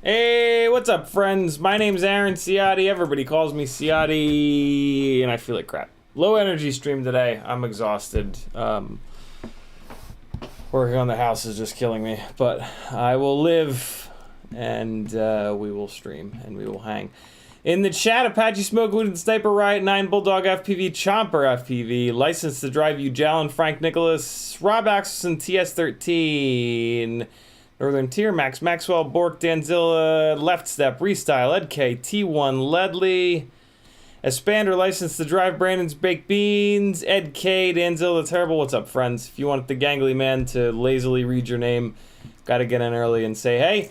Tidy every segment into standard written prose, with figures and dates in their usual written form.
Hey, what's up, friends? My name's Aaron Ciotti. Everybody calls me Ciotti, and I feel like crap. Low energy stream today. I'm exhausted. Working on the house is just killing me, but I will live, and we will stream, and we will hang. In the chat, Apache Smoke, Wooden Sniper, Riot 9, Bulldog FPV, Chomper FPV, License to Drive You, Jalen, Frank Nicholas, Rob Axelson, TS13, Northern Tier, Max Maxwell, Bork, Danzilla, Left Step, Restyle, Ed K, T1, Ledley, Espander, License to Drive, Brandon's Baked Beans, Ed K, Danzilla, Terrible. What's up, friends? If you want the gangly man to lazily read your name, gotta get in early and say, hey.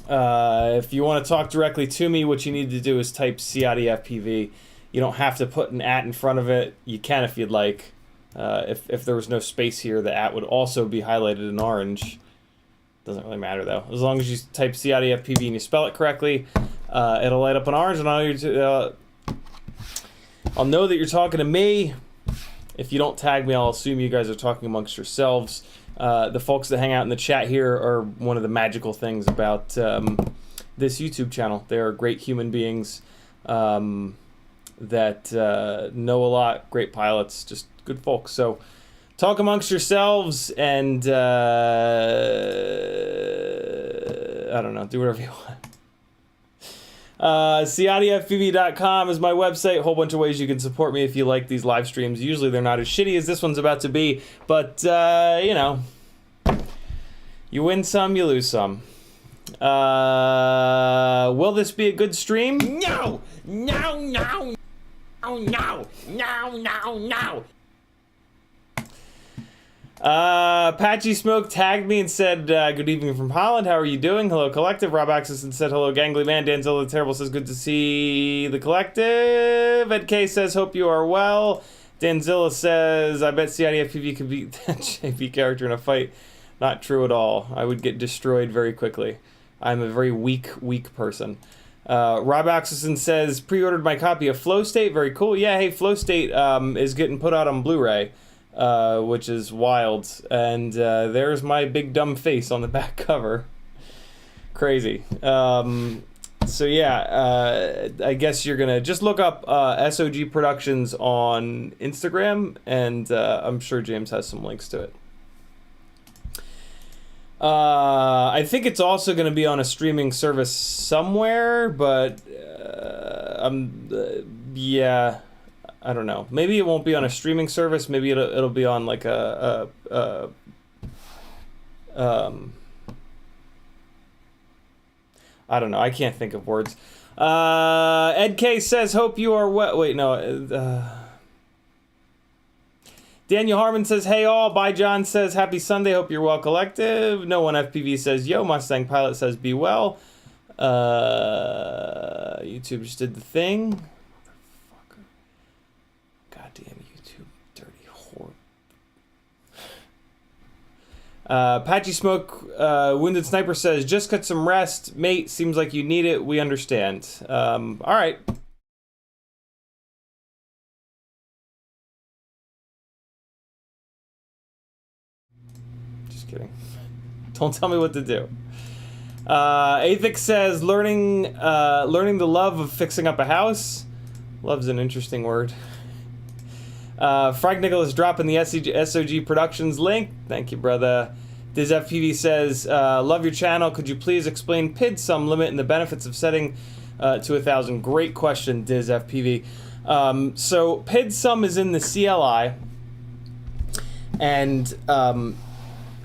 If you want to talk directly to me, what you need to do is type CiottiFPV. You don't have to put an @ in front of it. You can if you'd like. If there was no space here, the @ would also be highlighted in orange. Doesn't really matter though. As long as you type CiottiFPV and you spell it correctly, it'll light up in orange, and I'll know that you're talking to me. If you don't tag me, I'll assume you guys are talking amongst yourselves. The folks that hang out in the chat here are one of the magical things about this YouTube channel. They are great human beings that know a lot, great pilots, just good folks. So talk amongst yourselves and, I don't know, do whatever you want. CiottiFPV.com is my website. A whole bunch of ways you can support me if you like these live streams. Usually they're not as shitty as this one's about to be, but, you know, you win some, you lose some. Will this be a good stream? No! No, no! Oh, no! No, no, no! Patchy Smoke tagged me and said, good evening from Holland. How are you doing? Hello, Collective. Rob Axis and said, hello, Gangly Man. Danzilla the Terrible says, good to see the Collective. Ed K says, hope you are well. Danzilla says, I bet CiottiFPV could beat that JP character in a fight. Not true at all. I would get destroyed very quickly. I'm a very weak person. Rob Axelson says, pre-ordered my copy of Flow State. Very cool. Yeah, hey, Flow State is getting put out on Blu-ray, which is wild. And there's my big dumb face on the back cover. Crazy. So yeah, I guess you're gonna just look up SOG Productions on Instagram, and I'm sure James has some links to it. I think it's also going to be on a streaming service somewhere, but yeah, I don't know. Maybe it won't be on a streaming service. Maybe it'll be on like I don't know. I can't think of words. Ed K says, "Hope you are well." Wait, no. Daniel Harmon says, hey all. Bye John says, happy Sunday. Hope you're well, Collective. No One FPV says, yo. Mustang Pilot says, be well. YouTube just did the thing. Motherfucker. Goddamn YouTube, dirty whore. Patchy Smoke, Wounded Sniper says, just got some rest. Mate, seems like you need it. We understand. All right. Kidding. Don't tell me what to do. Athix says, learning the love of fixing up a house. Love's an interesting word. Frank Nicholas dropping the SOG Productions link. Thank you, brother. DizFPV says, love your channel. Could you please explain pidsum limit and the benefits of setting to 1,000? Great question, DizFPV. So pidsum is in the CLI, and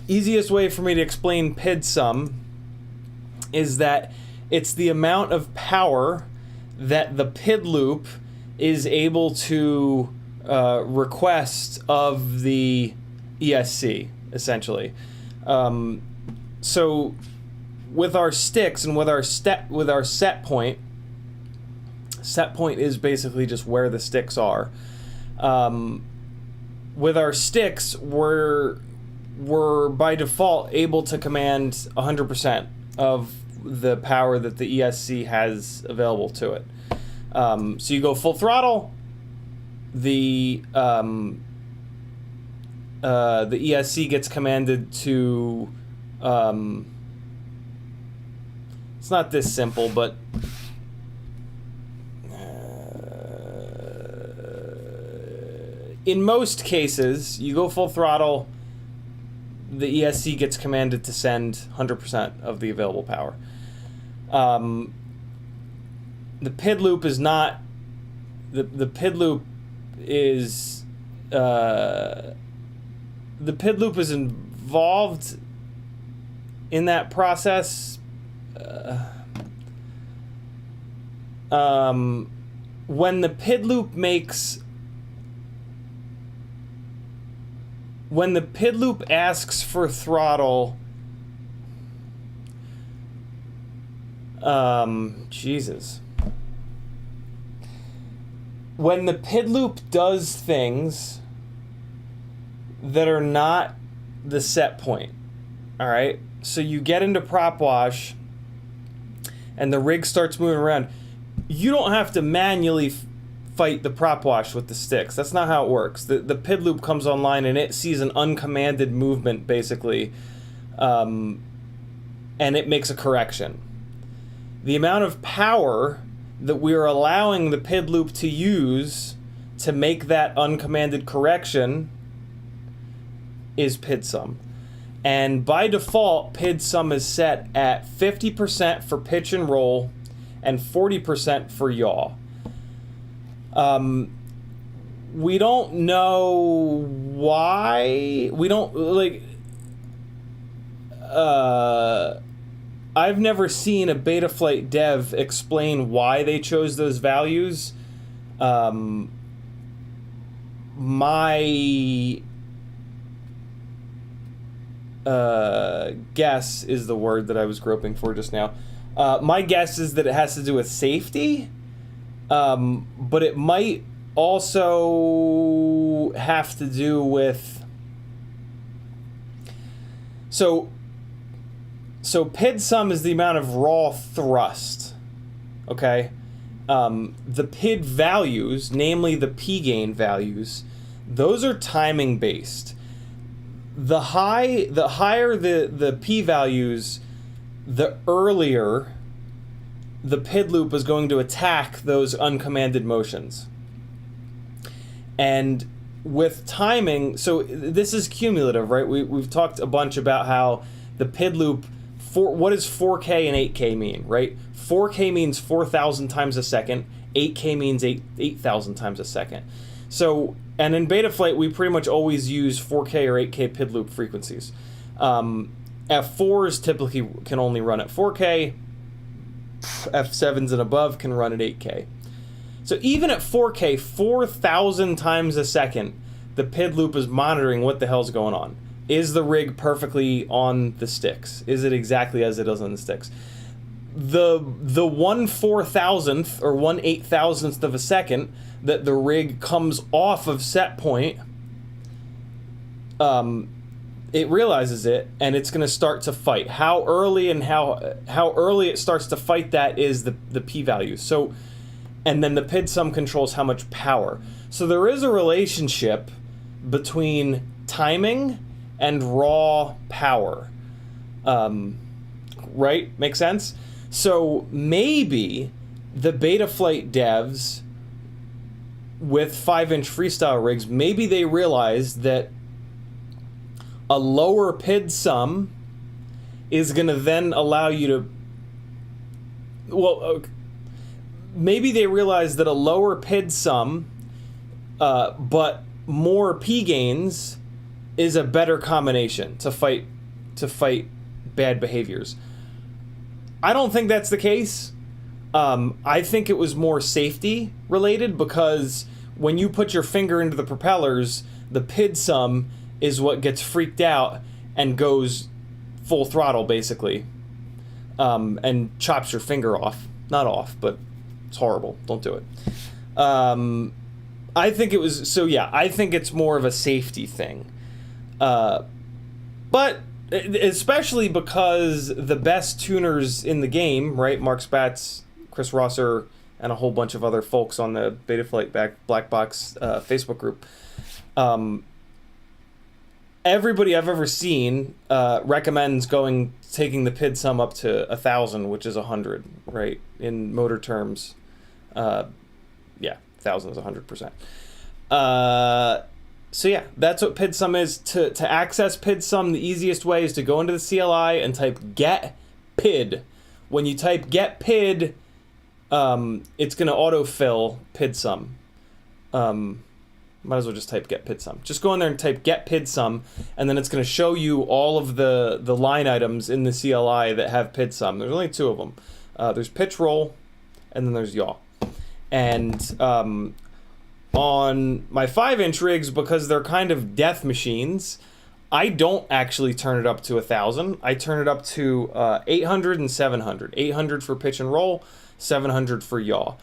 easiest way for me to explain pidsum is that it's the amount of power that the PID loop is able to request of the ESC, essentially. So with our sticks and with our set point is basically just where the sticks are. With our sticks, we're by default able to command 100% of the power that the ESC has available to it. So you go full throttle, the ESC gets commanded to, it's not this simple, but in most cases, you go full throttle, the ESC gets commanded to send 100% of the available power. The PID loop is not, the PID loop is, the PID loop is involved in that process. When the PID loop makes, when the PID loop asks for throttle, Jesus. When the PID loop does things that are not the set point, all right? So you get into prop wash and the rig starts moving around. You don't have to manually fight the prop wash with the sticks. That's not how it works. The PID loop comes online and it sees an uncommanded movement, basically, and it makes a correction. The amount of power that we're allowing the PID loop to use to make that uncommanded correction is pidsum. And by default, pidsum is set at 50% for pitch and roll and 40% for yaw. We don't know why. We don't, like, I've never seen a Betaflight dev explain why they chose those values. My guess is the word that I was groping for just now. My guess is that it has to do with safety, but it might also have to do with... So pidsum is the amount of raw thrust, okay? The pid values, namely the P gain values, those are timing based. The higher the P values, the earlier the pid loop is going to attack those uncommanded motions. And with timing, so this is cumulative, right? We've talked a bunch about how the pid loop, what does 4K and 8K mean, right? 4K means 4,000 times a second, 8K means 8,000 times a second. So, and in Betaflight, we pretty much always use 4K or 8K pid loop frequencies. F4s typically can only run at 4K, F7s and above can run at 8K. So even at 4K, 4,000 times a second, the pid loop is monitoring what the hell's going on. Is the rig perfectly on the sticks? Is it exactly as it is on the sticks? The 1/4,000th or 1/8,000th of a second that the rig comes off of set point, it realizes it, and it's going to start to fight. How early and how early it starts to fight that is the P value. So, and then the pidsum controls how much power. So there is a relationship between timing and raw power. Right? Make sense? So maybe the Betaflight devs with 5-inch freestyle rigs, maybe they realized that a lower pidsum is going to then allow you to... Well, maybe they realized that a lower pidsum, but more P gains is a better combination to fight bad behaviors. I don't think that's the case. I think it was more safety related, because when you put your finger into the propellers, the pidsum is what gets freaked out and goes full throttle basically, and chops your finger off. Not off, but it's horrible. Don't do it. I think it was, so yeah, I think it's more of a safety thing. But especially because the best tuners in the game, right, Mark Spatz, Chris Rosser, and a whole bunch of other folks on the Betaflight Black Box Facebook group, everybody I've ever seen recommends taking the pidsum up to 1,000, which is 100, right, in motor terms. Yeah, 1,000 is 100%. So yeah, that's what pidsum is. To access pidsum, the easiest way is to go into the CLI and type get pid. When you type get pid, it's going to autofill pidsum. Might as well just type get pidsum. Just go in there and type get pidsum, and then it's going to show you all of the line items in the CLI that have pidsum. There's only 2 of them. There's pitch roll, and then there's yaw. And on my 5-inch rigs, because they're kind of death machines, I don't actually turn it up to 1,000. I turn it up to 800 and 700. 800 for pitch and roll, 700 for yaw.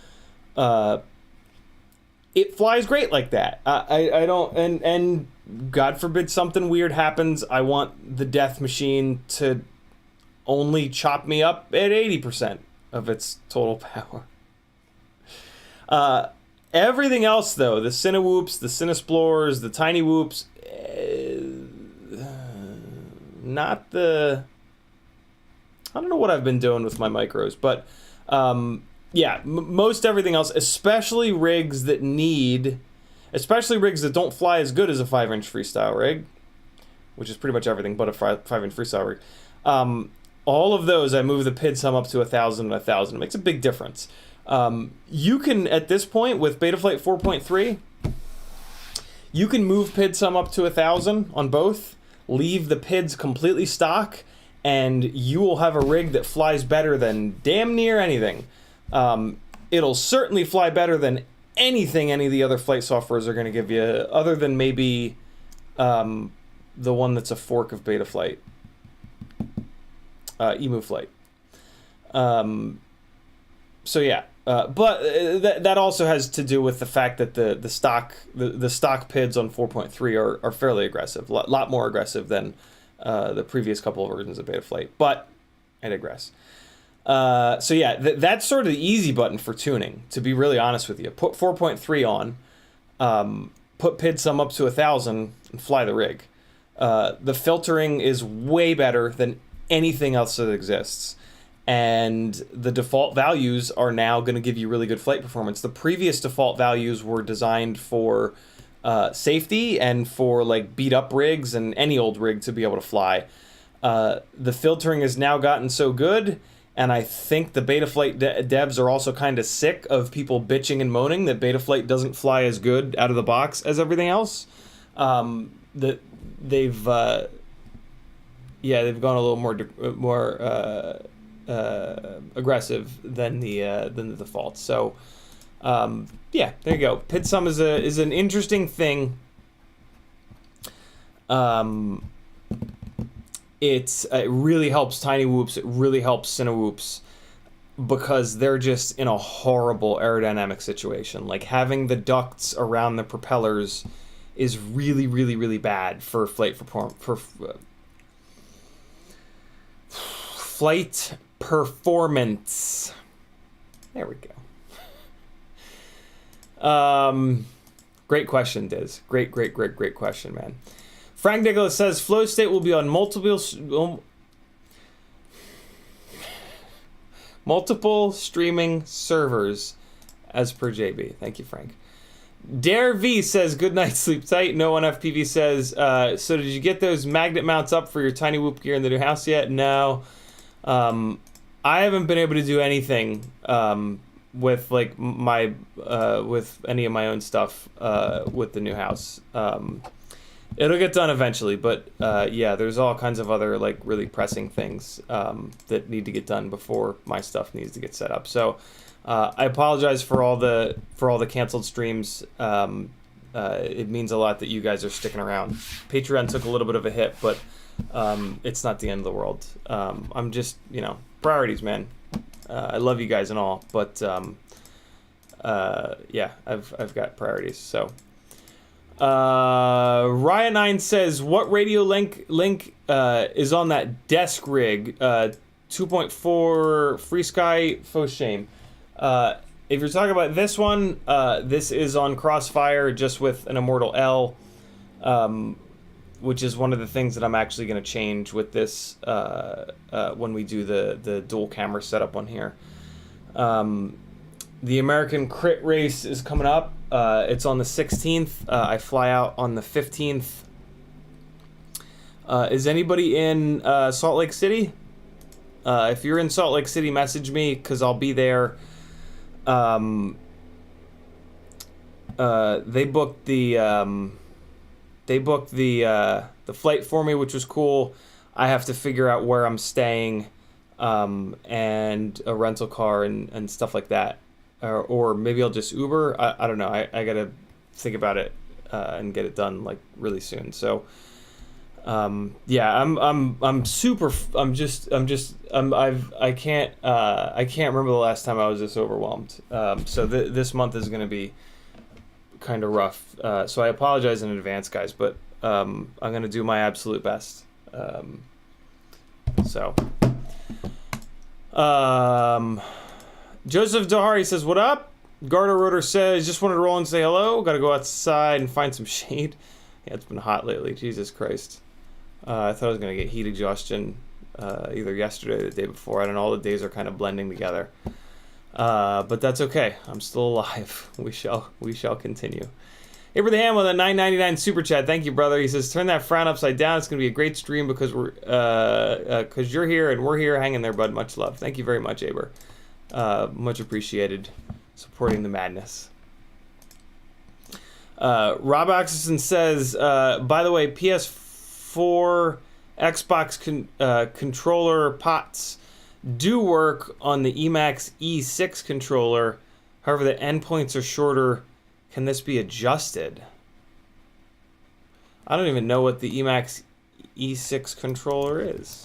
It flies great like that. I don't, and God forbid something weird happens, I want the death machine to only chop me up at 80% of its total power. Everything else, though, the Cinewhoops, the Cinesplores, the Tiny Whoops, not the... I don't know what I've been doing with my micros, but yeah, most everything else, especially rigs that need especially rigs that don't fly as good as a 5-inch freestyle rig, which is pretty much everything but a 5-inch freestyle rig. All of those, I move the pidsum up to 1,000 and 1,000. It makes a big difference. You can, at this point, with Betaflight 4.3, you can move pidsum up to 1,000 on both, leave the pids completely stock, and you will have a rig that flies better than damn near anything. It'll certainly fly better than anything any of the other flight softwares are going to give you, other than maybe the one that's a fork of Betaflight, Emu Flight. So yeah, but that also has to do with the fact that the stock pids on 4.3 are fairly aggressive, a lot more aggressive than the previous couple of versions of Betaflight, but I digress. So yeah, that's sort of the easy button for tuning, to be really honest with you. Put 4.3 on, put pidsum up to 1,000, and fly the rig. The filtering is way better than anything else that exists. And the default values are now going to give you really good flight performance. The previous default values were designed for safety and for like beat up rigs and any old rig to be able to fly. The filtering has now gotten so good, and I think the Betaflight devs are also kind of sick of people bitching and moaning that Betaflight doesn't fly as good out of the box as everything else. That they've gone a little more aggressive than the default. So yeah, there you go. Pidsum is an interesting thing. It really helps Cinewhoops. It really helps Cinewhoops, because they're just in a horrible aerodynamic situation. Like, having the ducts around the propellers is really, really, really bad for flight performance. There we go. Great question, Diz. Great question, man. Frank Nicholas says flow state will be on multiple streaming servers, as per JB. Thank you, Frank. Dare V says good night, sleep tight. No one FPV says so did you get those magnet mounts up for your Cinewhoop gear in the new house yet? No. I haven't been able to do anything with like my with any of my own stuff with the new house. It'll get done eventually, but yeah, there's all kinds of other like really pressing things that need to get done before my stuff needs to get set up. So I apologize for all the canceled streams. It means a lot that you guys are sticking around. Patreon took a little bit of a hit, but it's not the end of the world. I'm just, priorities, man. I love you guys and all, but yeah, I've got priorities. So Ryan9 says, what radio link is on that desk rig? 2.4 Free Sky Faux Shame. If you're talking about this one, this is on Crossfire just with an Immortal L, which is one of the things that I'm actually going to change with this when we do the dual camera setup on here. The American Crit Race is coming up. It's on the 16th. I fly out on the 15th. Is anybody in Salt Lake City? If you're in Salt Lake City, message me, because I'll be there. They booked the flight for me, which was cool. I have to figure out where I'm staying, and a rental car and stuff like that, or maybe I'll just Uber. I don't know. I gotta think about it and get it done like really soon. So yeah, I can't remember the last time I was this overwhelmed. So this month is gonna be kind of rough. So I apologize in advance, guys, but I'm gonna do my absolute best. Joseph Dahari says, what up? Garter Rotor says, just wanted to roll and say hello. Gotta go outside and find some shade. Yeah, it's been hot lately. Jesus Christ. I thought I was gonna get heat exhaustion either yesterday or the day before. I don't know, all the days are kind of blending together. But that's okay. I'm still alive. We shall continue. Abraham with a $9.99 super chat. Thank you, brother. He says, turn that frown upside down. It's going to be a great stream because because you're here and we're here. Hang in there, bud. Much love. Thank you very much, Aber. Much appreciated supporting the madness. Rob Oxison says, by the way, PS4 Xbox controller pots do work on the Emax E6 controller. However, the endpoints are shorter. Can this be adjusted? I don't even know what the Emax E6 controller is.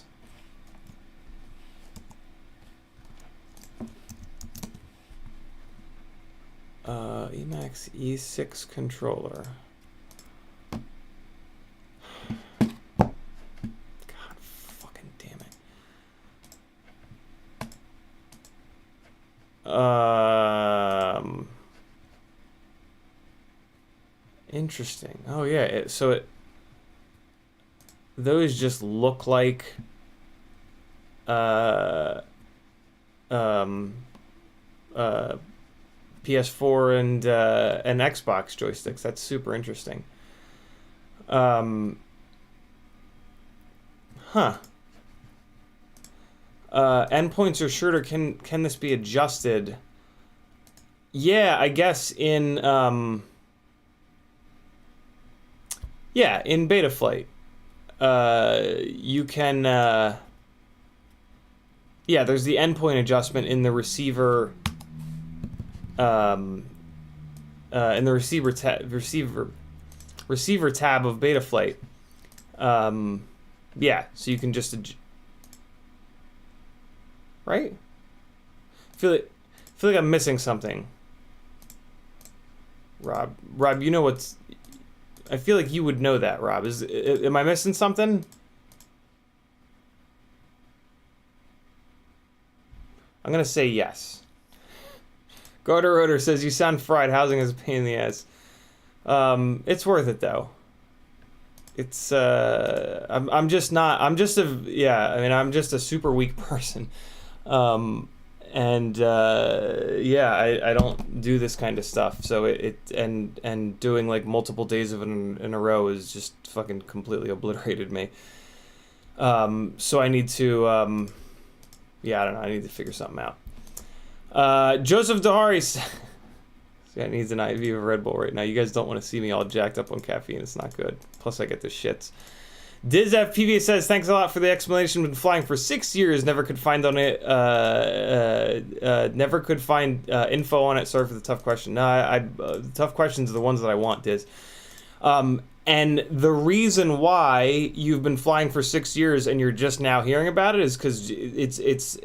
Emax E6 controller. God fucking damn it. Interesting. Oh yeah, those just look like PS4 and Xbox joysticks. That's super interesting. Endpoints are shorter. Can this be adjusted? Yeah, I guess in in Betaflight, you can there's the endpoint adjustment in the receiver. In the receiver tab of Betaflight. So you can just right? I feel like I'm missing something. Rob, you know what's... I feel like you would know that, Rob. Am I missing something? I'm gonna say yes. Garter Rotor says, you sound fried. Housing is a pain in the ass. It's worth it, though. It's, I'm just a super weak person. I don't do this kind of stuff. So and doing like multiple days of it in a row is just fucking completely obliterated me. So I need to, I don't know. I need to figure something out. Joseph Dahari needs an IV of Red Bull right now. You guys don't want to see me all jacked up on caffeine. It's not good. Plus, I get the shits. DizFPV says, thanks a lot for the explanation. Been flying for 6 years. Never could find on it. Never could find info on it. Sorry for the tough question. No, the tough questions are the ones that I want, Diz. And the reason why you've been flying for 6 years and you're just now hearing about it is because it's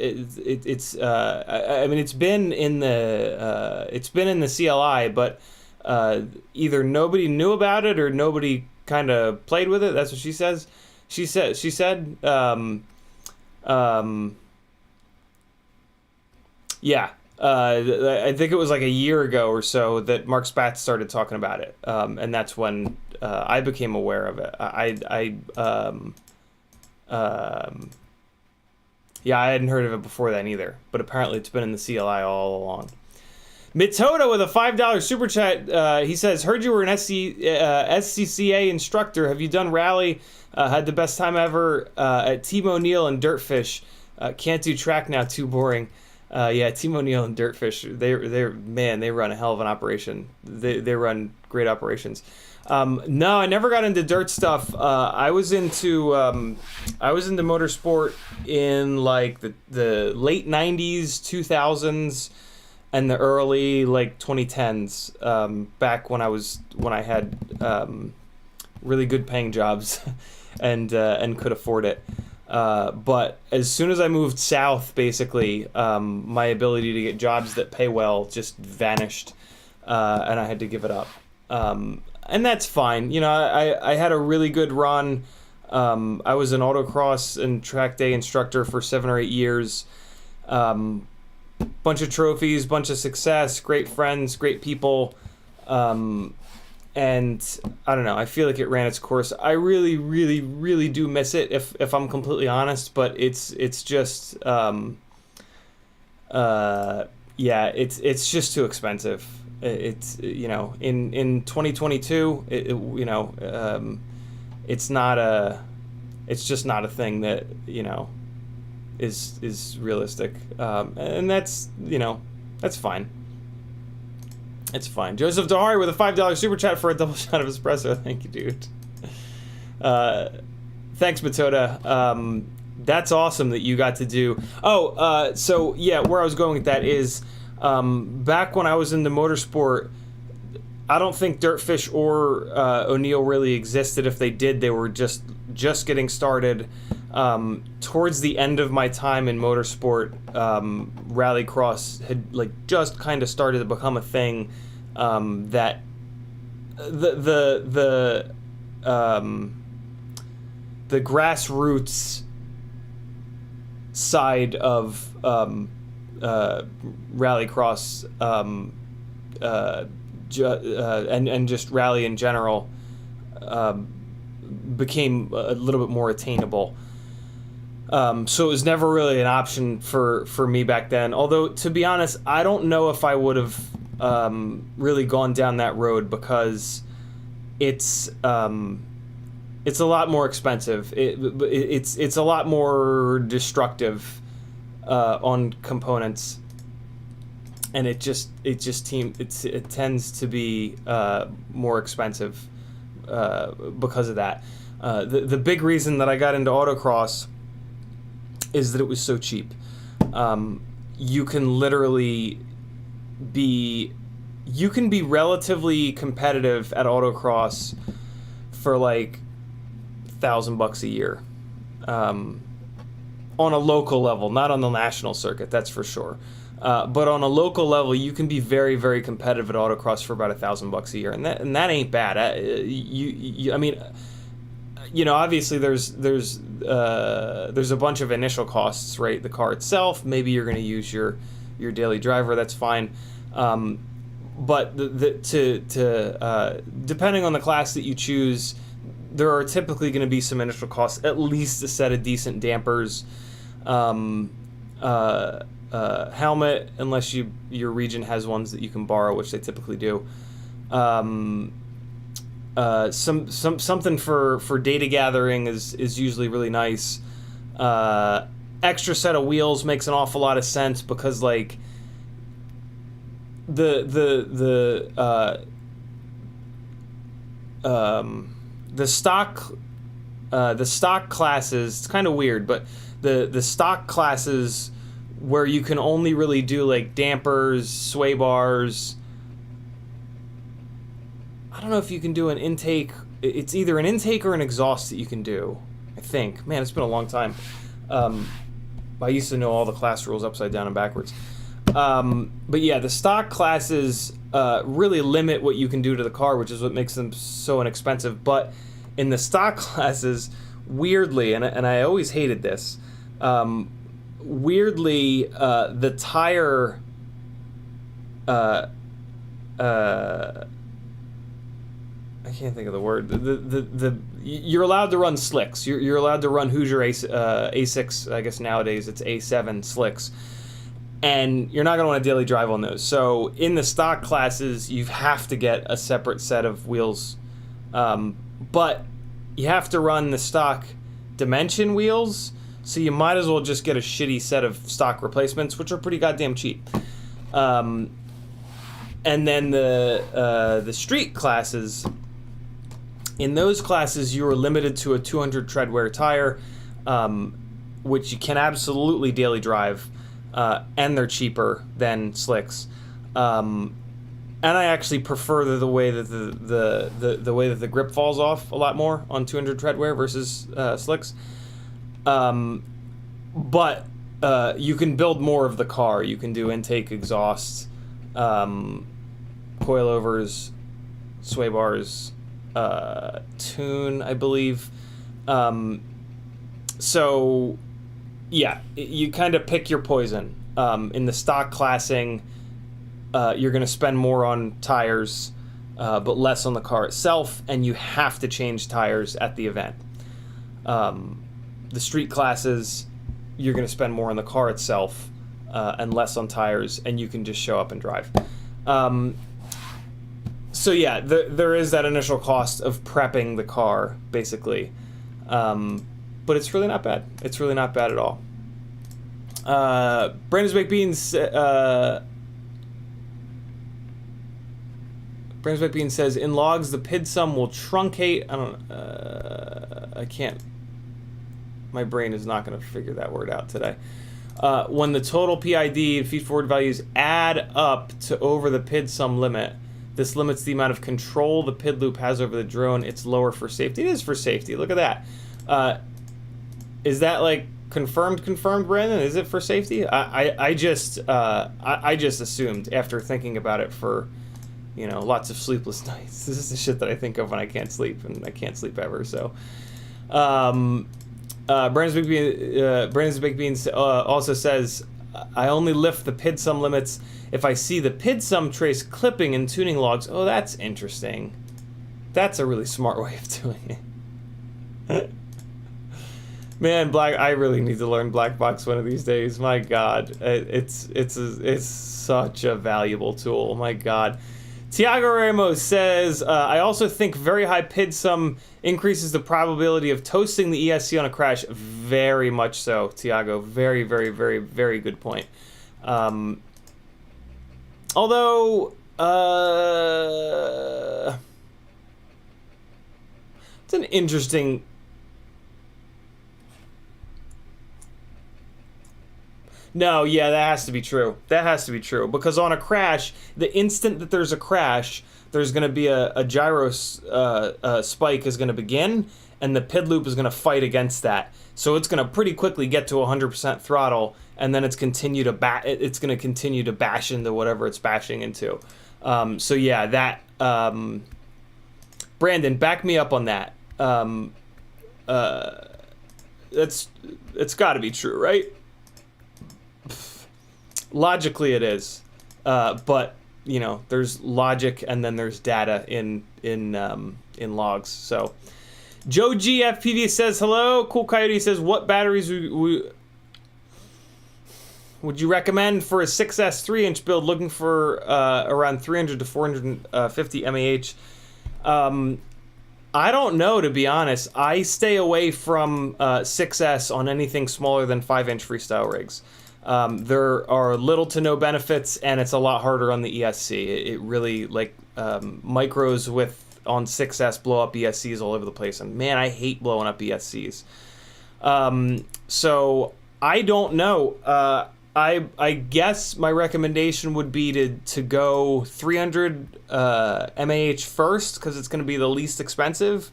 been in the CLI, but either nobody knew about it or nobody kind of played with it. That's what she says. She said I think it was like a year ago or so that Mark Spatz started talking about it, and that's when I became aware of it. I hadn't heard of it before then either, but apparently it's been in the CLI all along. Mitoda with a $5 super chat. He says, heard you were an SCCA instructor. Have you done rally? Had the best time ever at Team O'Neill and Dirtfish. Can't do track now, too boring. Team O'Neill and Dirtfish, they run a hell of an operation. They run great operations. No, I never got into dirt stuff. I was into motorsport in like the late 90s, 2000s, and the early like 2010s. Back when I had really good paying jobs and could afford it. But as soon as I moved south, basically, my ability to get jobs that pay well just vanished, and I had to give it up. And that's fine. You know, I had a really good run. I was an autocross and track day instructor for 7 or 8 years. Bunch of trophies, bunch of success, great friends, great people. And I don't know, I feel like it ran its course. I really, really, really do miss it if I'm completely honest, but it's just it's just too expensive. it's, you know, in 2022, you know, it's just not a thing that, you know, is realistic, and that's, you know, that's fine. It's fine. Joseph Dahari with a $5 super chat for a double shot of espresso. Thank you, dude. Thanks, Matoda. That's awesome that you got to do. Oh, so yeah, where I was going with that is, back when I was into motorsport, I don't think Dirtfish or O'Neill really existed. If they did, they were just getting started. Towards the end of my time in motorsport, Rallycross had like just kind of started to become a thing. That the grassroots side of Rallycross, and just rally in general, became a little bit more attainable. So it was never really an option for me back then. Although, to be honest, I don't know if I would have really gone down that road, because it's a lot more expensive. It's a lot more destructive on components, and it tends to be more expensive because of that. The big reason that I got into autocross is that it was so cheap. You can literally be relatively competitive at autocross for like $1,000 a year, on a local level, not on the national circuit, that's for sure. But on a local level, you can be very, very competitive at autocross for about $1,000 a year, and that ain't bad. I mean, you know, obviously there's a bunch of initial costs, right? The car itself, maybe you're going to use your daily driver, that's fine. But depending on the class that you choose, there are typically going to be some initial costs, at least a set of decent dampers, helmet, unless your region has ones that you can borrow, which they typically do. Something for data gathering is usually really nice. Extra set of wheels makes an awful lot of sense, because like the stock classes, it's kind of weird, but the stock classes where you can only really do like dampers, sway bars. I don't know if you can do an intake. It's either an intake or an exhaust that you can do, I think. Man, it's been a long time. I used to know all the class rules upside down and backwards. But yeah, the stock classes really limit what you can do to the car, which is what makes them so inexpensive. But in the stock classes, weirdly, and I always hated this, weirdly, the tire... I can't think of the word. You're allowed to run slicks. You're allowed to run Hoosier A6. I guess nowadays it's A7 slicks, and you're not going to want to daily drive on those. So in the stock classes, you have to get a separate set of wheels, but you have to run the stock dimension wheels. So you might as well just get a shitty set of stock replacements, which are pretty goddamn cheap. And then the street classes. In those classes, you are limited to a 200 tread wear tire, which you can absolutely daily drive, and they're cheaper than slicks. And I actually prefer the way that the way that the grip falls off a lot more on 200 tread wear versus slicks. But you can build more of the car. You can do intake, exhaust, coilovers, sway bars, tune, I believe. So yeah, you kind of pick your poison. In the stock classing, you're going to spend more on tires, but less on the car itself, and you have to change tires at the event. The street classes, you're going to spend more on the car itself, and less on tires, and you can just show up and drive. So yeah, there is that initial cost of prepping the car, basically. But it's really not bad. It's really not bad at all. Brandon's Baked Beans. Brandon's Baked Beans says in logs the pidsum will truncate. I don't. I can't. My brain is not going to figure that word out today. When the total PID and feed-forward values add up to over the pidsum limit, this limits the amount of control the PID loop has over the drone. It's lower for safety. It is for safety. Look at that. Is that like confirmed, Brandon? Is it for safety? I just assumed after thinking about it for, lots of sleepless nights. This is the shit that I think of when I can't sleep, and I can't sleep ever. So, Brandon's Baked Beans also says, I only lift the pidsum limits if I see the pidsum trace clipping in tuning logs. Oh, that's interesting. That's a really smart way of doing it. Man, I really need to learn black box one of these days. My God, it's such a valuable tool. My God. Tiago Ramos says, I also think very high pidsum increases the probability of toasting the ESC on a crash. Very much so, Tiago. Very, very, very, very good point. Although, it's an interesting... No, yeah, that has to be true. That has to be true. Because on a crash, the instant that there's a crash, there's going to be a gyro spike is going to begin, and the PID loop is going to fight against that. So it's going to pretty quickly get to 100% throttle, and then it's going to continue to bash into whatever it's bashing into. So yeah, that... Brandon, back me up on that. It's got to be true, right? Logically it is, but there's logic and then there's data in logs. So Joe GFPV says hello. Cool Coyote says, what batteries would you recommend for a 6S 3-inch build looking for around 300 to 450 mAh? I don't know, to be honest. I stay away from 6S on anything smaller than 5-inch freestyle rigs. There are little to no benefits, and it's a lot harder on the ESC. It really, micros on 6S blow up ESCs all over the place, and man, I hate blowing up ESCs. So I don't know. I guess my recommendation would be to go 300 mAh first, because it's going to be the least expensive.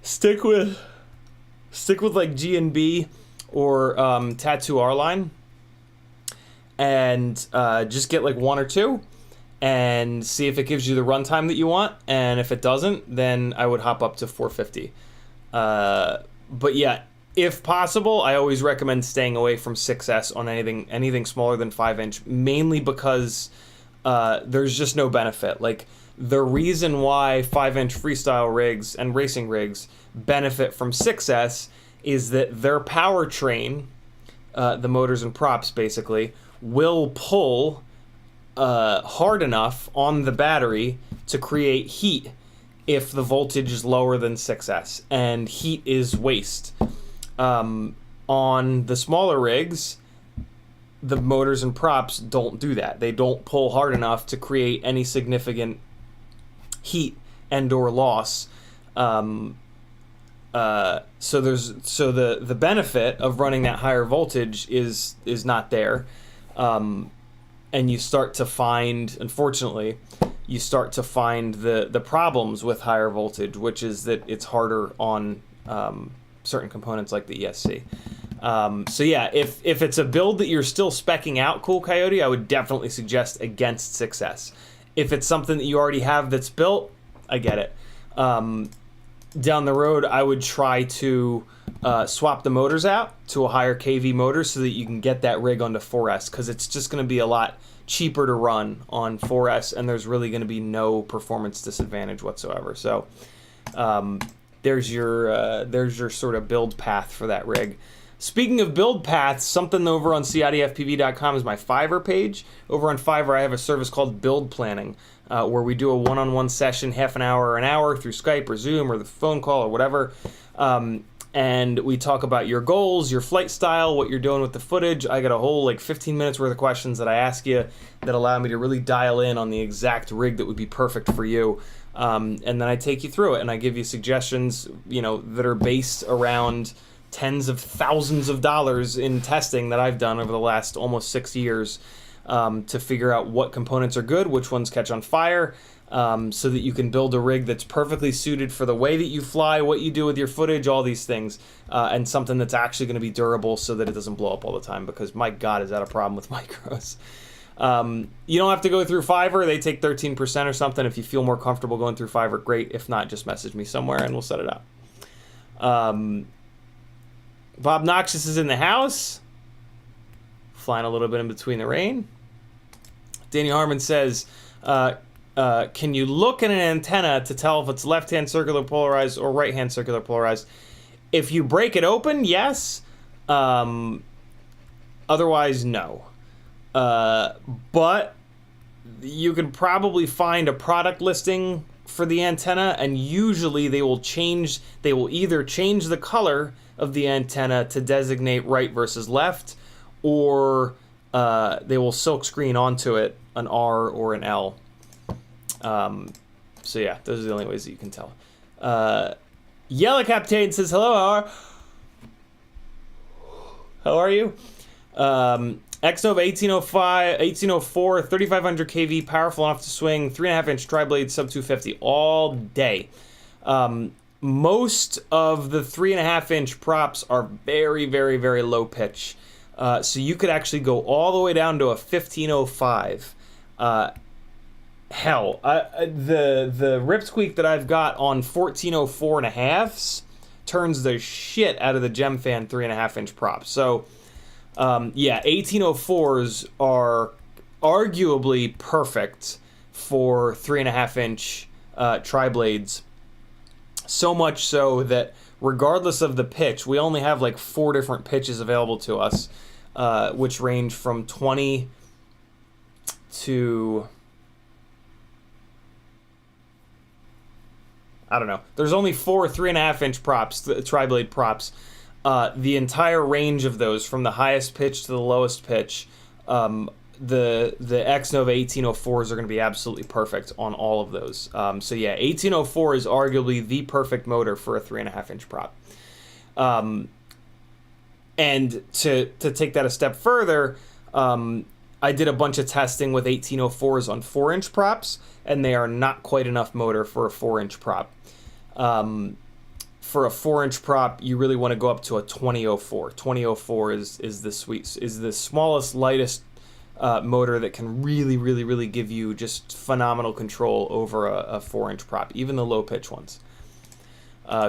Stick with like G&B or Tattoo R-Line, and just get like one or two and see if it gives you the runtime that you want, and if it doesn't, then I would hop up to 450. But yeah, if possible, I always recommend staying away from 6S on anything smaller than 5-inch, mainly because there's just no benefit. Like, the reason why 5-inch freestyle rigs and racing rigs benefit from 6S is that their powertrain, the motors and props basically, will pull hard enough on the battery to create heat if the voltage is lower than 6S, and heat is waste. On the smaller rigs, the motors and props don't do that. They don't pull hard enough to create any significant heat and or loss. So the benefit of running that higher voltage is not there, and you start to find, unfortunately, the problems with higher voltage, which is that it's harder on certain components like the ESC. So yeah, if it's a build that you're still speccing out, Cool Coyote, I would definitely suggest against 6S. If it's something that you already have that's built, I get it. Down the road, I would try to swap the motors out to a higher KV motor so that you can get that rig onto 4S, because it's just going to be a lot cheaper to run on 4S, and there's really going to be no performance disadvantage whatsoever. So there's your sort of build path for that rig. Speaking of build paths, something over on CiottiFPV.com is my Fiverr page. Over on Fiverr, I have a service called Build Planning. where we do a one-on-one session, half an hour or an hour through Skype or Zoom or the phone call or whatever. And we talk about your goals, your flight style, what you're doing with the footage. I got a whole like 15 minutes worth of questions that I ask you that allow me to really dial in on the exact rig that would be perfect for you. And then I take you through it and I give you suggestions, you know, that are based around tens of thousands of dollars in testing that I've done over the last almost 6 years, to figure out what components are good, which ones catch on fire, so that you can build a rig that's perfectly suited for the way that you fly, what you do with your footage, all these things, and something that's actually going to be durable so that it doesn't blow up all the time, because my God, is that a problem with micros. You don't have to go through Fiverr. They take 13% or something. If you feel more comfortable going through Fiverr, great. If not, just message me somewhere and we'll set it up. Bob Noxious is in the house, flying a little bit in between the rain. Danny Harmon says, can you look at an antenna to tell if it's left-hand circular polarized or right-hand circular polarized? If you break it open, yes. Otherwise, no. But you can probably find a product listing for the antenna, and usually they will either change the color of the antenna to designate right versus left, or they will silk screen onto it an R or an L. So yeah, those are the only ways that you can tell. Yellow Captain says, hello, how are you? Xnova 1804, 3500 kV, powerful enough to swing, 3.5-inch tri-blade, sub 250 all day. Most of the 3.5-inch props are very, very, very low pitch. So you could actually go all the way down to a 1505. Hell, the Ripsqueak that I've got on 1404.5s turns the shit out of the GemFan 3.5-inch props. So, yeah, 1804s are arguably perfect for 3.5-inch tri-blades. So much so that regardless of the pitch, we only have like 4 different pitches available to us, which range from 20 to, I don't know. There's only 4 3.5-inch props, tri-blade props. The entire range of those, from the highest pitch to the lowest pitch, the Xnova 1804s are going to be absolutely perfect on all of those. So yeah, 1804 is arguably the perfect motor for a 3.5-inch prop. And to take that a step further, I did a bunch of testing with 1804s on 4-inch props, and they are not quite enough motor for a 4-inch prop. For a 4-inch prop, you really want to go up to a 2004. 2004 is the smallest, lightest motor that can really, really, really give you just phenomenal control over a 4-inch prop, even the low pitch ones.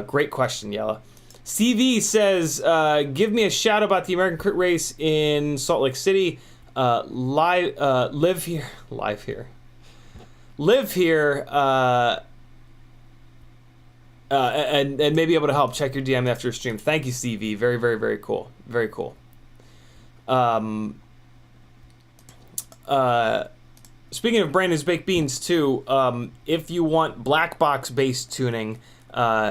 Great question, Yella. CV says, give me a shout about the American Crit Race in Salt Lake City. Live here, and may be able to help. Check your DM after your stream. Thank you, CV. Very, very, very cool. Very cool. Speaking of Brandon's Baked Beans too, if you want black box based tuning,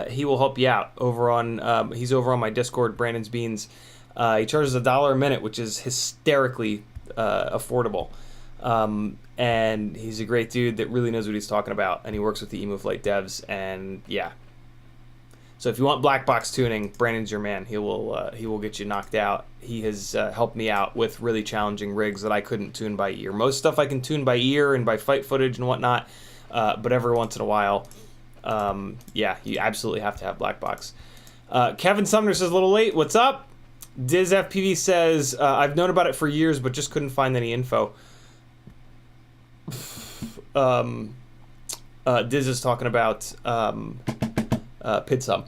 he will help you out over on. He's over on my Discord, Brandon's Beans. He charges $1 a minute, which is hysterically affordable. And he's a great dude that really knows what he's talking about, and he works with the Emu Flight devs, and yeah. So if you want black box tuning, Brandon's your man. He will get you knocked out. He has helped me out with really challenging rigs that I couldn't tune by ear. Most stuff I can tune by ear and by fight footage and whatnot, but every once in a while, yeah, you absolutely have to have black box. Kevin Sumner says, a little late. What's up? DizFPV says, I've known about it for years, but just couldn't find any info. Diz is talking about pidsum.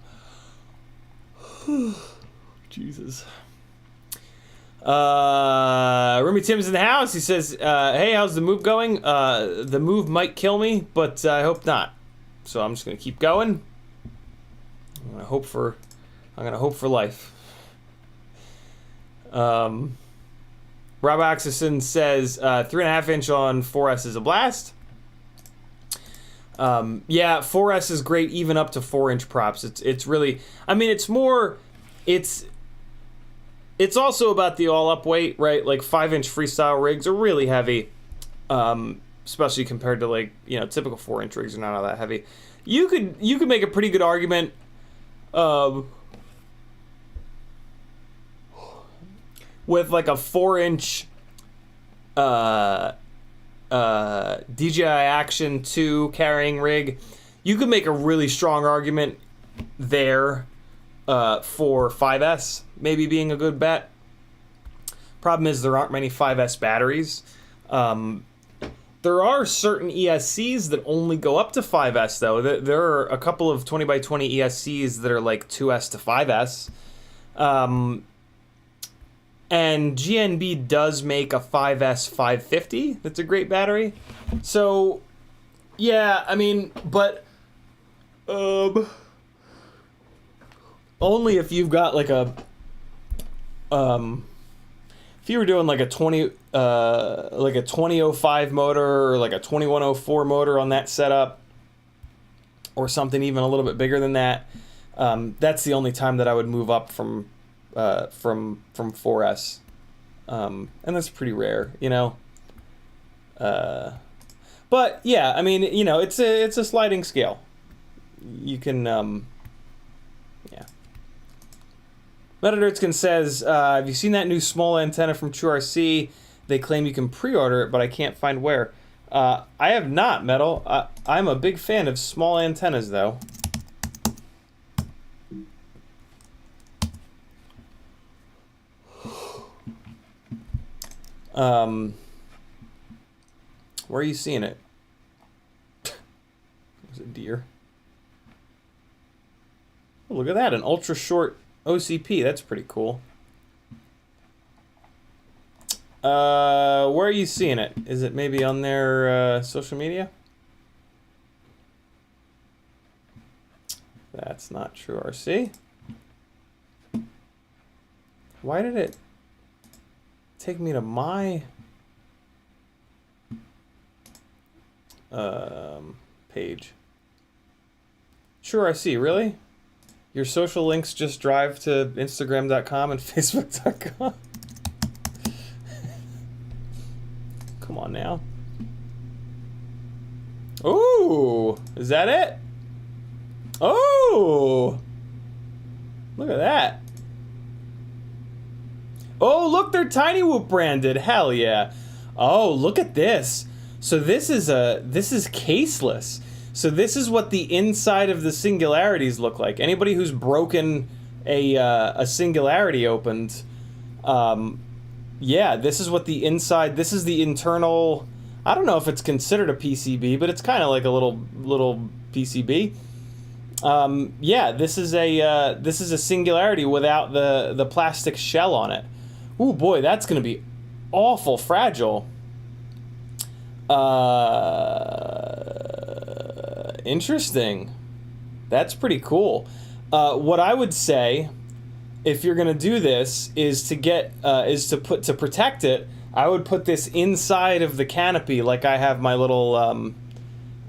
Jesus. Remy Tim's in the house. He says, hey, how's the move going? The move might kill me, but I hope not. So I'm just gonna keep going. I'm gonna hope for life. Rob Axelson says 3.5-inch on 4S is a blast. Yeah, 4S is great even up to 4-inch props. It's really, I mean, it's more, it's also about the all-up weight, right? Like 5-inch freestyle rigs are really heavy, especially compared to like, you know, typical 4-inch rigs are not all that heavy. You could make a pretty good argument with like a 4-inch DJI Action 2 carrying rig. You could make a really strong argument there for 5S maybe being a good bet. Problem is there aren't many 5S batteries. There are certain ESCs that only go up to 5S though. There are a couple of 20x20 ESCs that are like 2S to 5S. And GNB does make a 5S 550. That's a great battery. So, yeah, I mean, but only if you've got like a if you were doing like a 2005 motor or like a 2104 motor on that setup, or something even a little bit bigger than that, that's the only time that I would move up from 4S, and that's pretty rare, you know. But yeah, I mean, you know, it's a sliding scale. You can, yeah. MetaDirtskin says, have you seen that new small antenna from TrueRC? They claim you can pre-order it, but I can't find where. I have not, Metal. I'm a big fan of small antennas, though. Where are you seeing it? Was it deer? Oh, look at that, an ultra short OCP. That's pretty cool. Where are you seeing it? Is it maybe on their social media? That's not true, RC. Why did it take me to my page? Sure, I see. Really? Your social links just drive to Instagram.com and Facebook.com? Come on now. Ooh, is that it? Oh, look at that. Oh, look, they're Cinewhoop branded. Hell yeah. Oh, look at this. So this is caseless. So this is what the inside of the singularities look like. Anybody who's broken a singularity opened, yeah, this is what the inside. This is the internal. I don't know if it's considered a PCB, but it's kind of like a little PCB. Yeah, this is a singularity without the plastic shell on it. Ooh boy, that's gonna be awful fragile. Interesting. That's pretty cool. What I would say, if you're gonna do this, is to protect it. I would put this inside of the canopy, like I have my little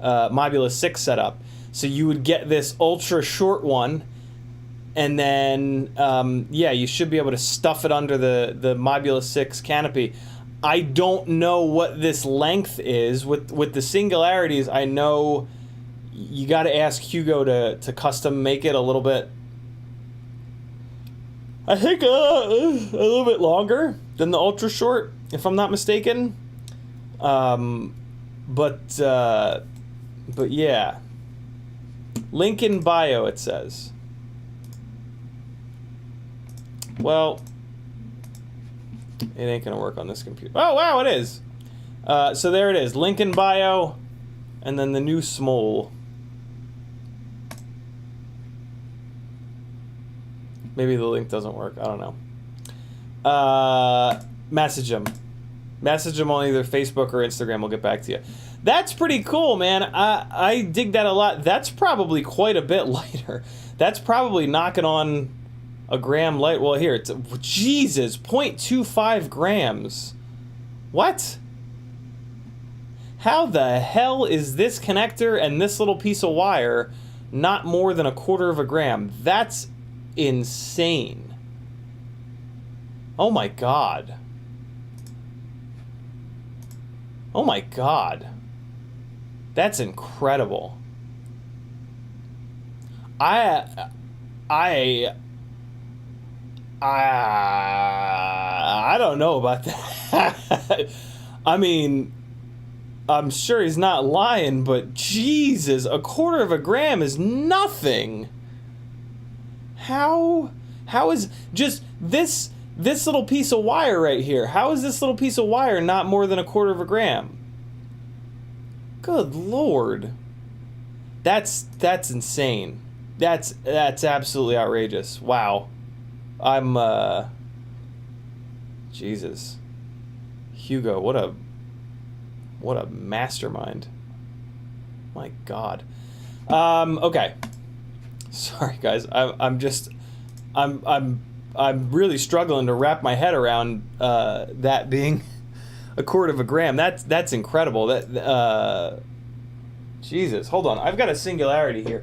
Mobula 6 set up. So you would get this ultra short one, and then yeah, you should be able to stuff it under the Mobula 6 canopy. I don't know what this length is with the singularities. I know you got to ask Hugo to custom make it a little bit. I think a little bit longer than the ultra short, if I'm not mistaken. But yeah. Link in bio, it says. Well, it ain't gonna work on this computer. Oh wow, it is. So there it is. Link in bio, and then the new small. Maybe the link doesn't work. I don't know. Message them. Message them on either Facebook or Instagram. We'll get back to you. That's pretty cool, man. I dig that a lot. That's probably quite a bit lighter. That's probably knocking on a gram light. Well, here, it's Jesus, 0.25 grams. What? How the hell is this connector and this little piece of wire not more than 1/4 of a gram? That's insane. Oh my god. Oh my god. That's incredible. I don't know about that. I mean, I'm sure he's not lying, but Jesus, 1/4 of a gram is nothing. How is just this little piece of wire right here? How is this little piece of wire not more than 1/4 of a gram? Good Lord. That's insane. That's absolutely outrageous. Wow. I'm Jesus. Hugo, what a mastermind. My God. Okay. Sorry guys. I'm really struggling to wrap my head around that being 1/4 of a gram. That's incredible. That Jesus. Hold on. I've got a singularity here.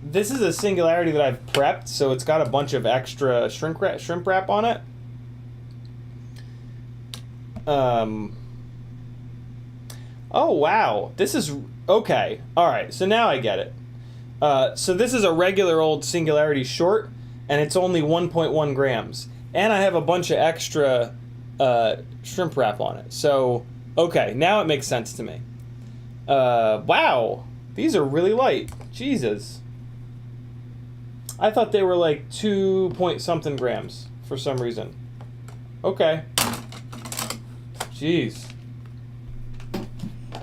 This is a singularity that I've prepped, so it's got a bunch of extra shrimp wrap on it. Oh wow, this is okay. All right, so now I get it. So this is a regular old singularity short, and it's only 1.1 grams, and I have a bunch of extra shrimp wrap on it. So okay, now it makes sense to me. Wow, these are really light. Jesus, I thought they were like 2 point something grams for some reason. Okay. Jeez.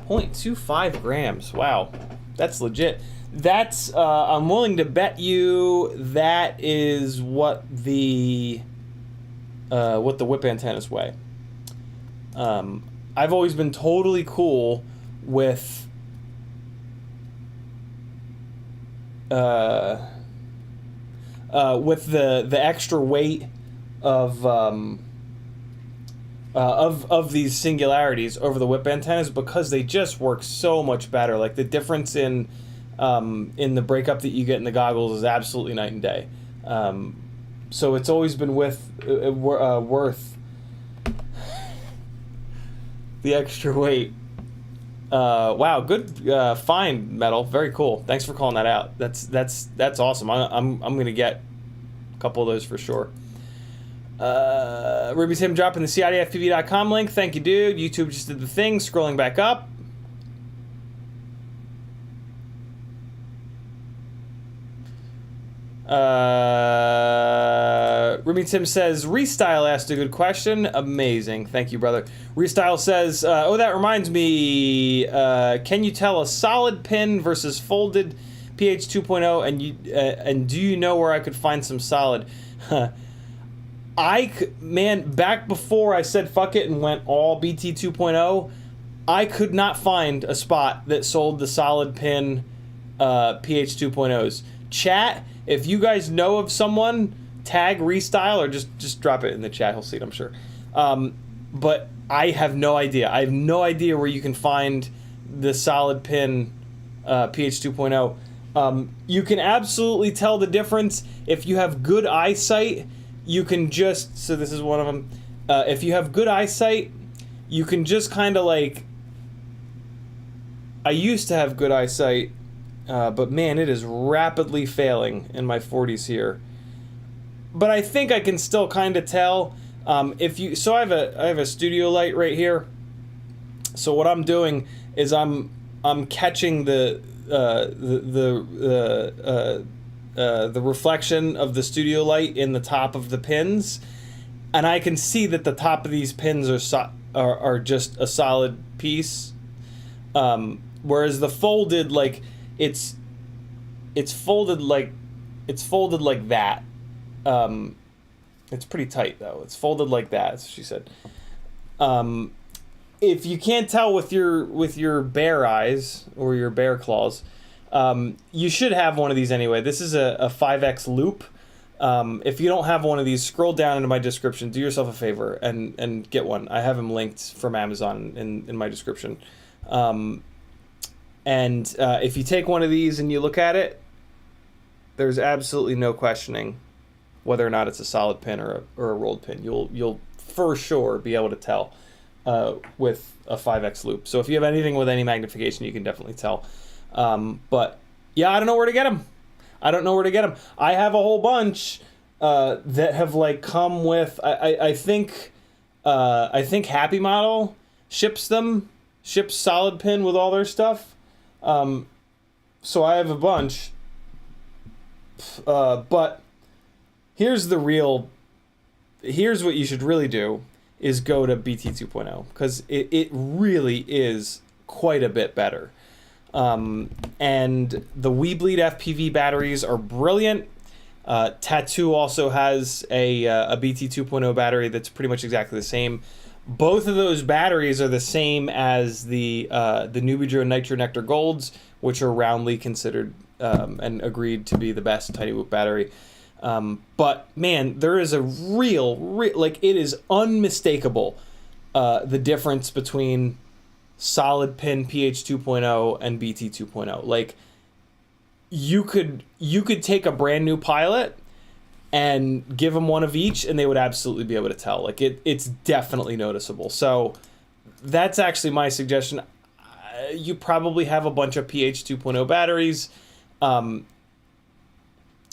0.25 grams. Wow. That's legit. That's, I'm willing to bet you that is what the whip antennas weigh. I've always been totally cool with the extra weight of these singularities over the whip antennas, because they just work so much better. Like the difference in the breakup that you get in the goggles is absolutely night and day. So it's always been worth the extra weight. Wow, good find, Metal. Very cool. Thanks for calling that out. That's awesome. I'm gonna get a couple of those for sure. Ruby's him dropping the CiottiFPV.com link. Thank you, dude. YouTube just did the thing. Scrolling back up. Ruby Tim says, Restyle asked a good question. Amazing. Thank you, brother. Restyle says, oh, that reminds me, can you tell a solid pin versus folded PH 2.0, and do you know where I could find some solid? Man, back before I said fuck it and went all BT 2.0, I could not find a spot that sold the solid pin PH 2.0s. Chat, if you guys know of someone, tag Restyle or just drop it in the chat. He'll see it, I'm sure. But I have no idea. I have no idea where you can find the solid pin PH 2.0. You can absolutely tell the difference if you have good eyesight. You can just, so this is one of them. If you have good eyesight, you can just kind of like, I used to have good eyesight, but man, it is rapidly failing in my 40s here. But I think I can still kind of tell. So I have a studio light right here. So what I'm doing is I'm catching the reflection of the studio light in the top of the pins, and I can see that the top of these pins are just a solid piece. Whereas the folded, like it's folded like that. It's pretty tight though. It's folded like that, as she said. If you can't tell with your bare eyes or your bare claws, you should have one of these anyway. This is a 5X loop. If you don't have one of these, scroll down into my description, do yourself a favor and get one. I have them linked from Amazon in my description. If you take one of these and you look at it, there's absolutely no questioning whether or not it's a solid pin or a rolled pin. You'll for sure be able to tell with a 5x loop. So if you have anything with any magnification, you can definitely tell. But yeah, I don't know where to get them. I I have a whole bunch that have like come with. I think Happy Model ships solid pin with all their stuff. So I have a bunch. But here's what you should really do is go to BT 2.0 because it really is quite a bit better. And the Weebleed FPV batteries are brilliant. Tattoo also has a BT 2.0 battery that's pretty much exactly the same. Both of those batteries are the same as the Nubidro Nitro Nectar Golds, which are roundly considered and agreed to be the best Cinewhoop battery. But man, there is a real like it is unmistakable the difference between solid pin PH 2.0 and BT 2.0. Like you could take a brand new pilot and give them one of each and they would absolutely be able to tell. Like it's definitely noticeable. So that's actually my suggestion. You probably have a bunch of PH 2.0 batteries.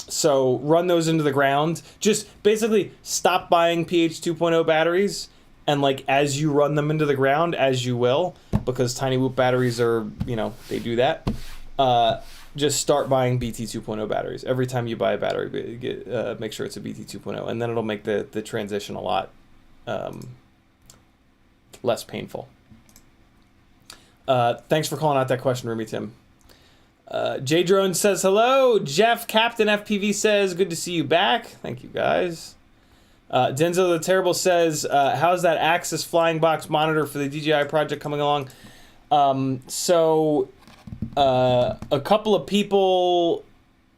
So run those into the ground. Just basically stop buying PH 2.0 batteries, and like as you run them into the ground, as you will, because Cinewhoop batteries are, they do that. Just start buying BT 2.0 batteries. Every time you buy a battery, make sure it's a BT 2.0, and then it'll make the transition a lot less painful. Thanks for calling out that question, Rumi Tim. J Drone says hello. Jeff Captain FPV says good to see you back. Thank you guys. Denzel the Terrible says how's that Axis flying box monitor for the DJI project coming along? So a couple of people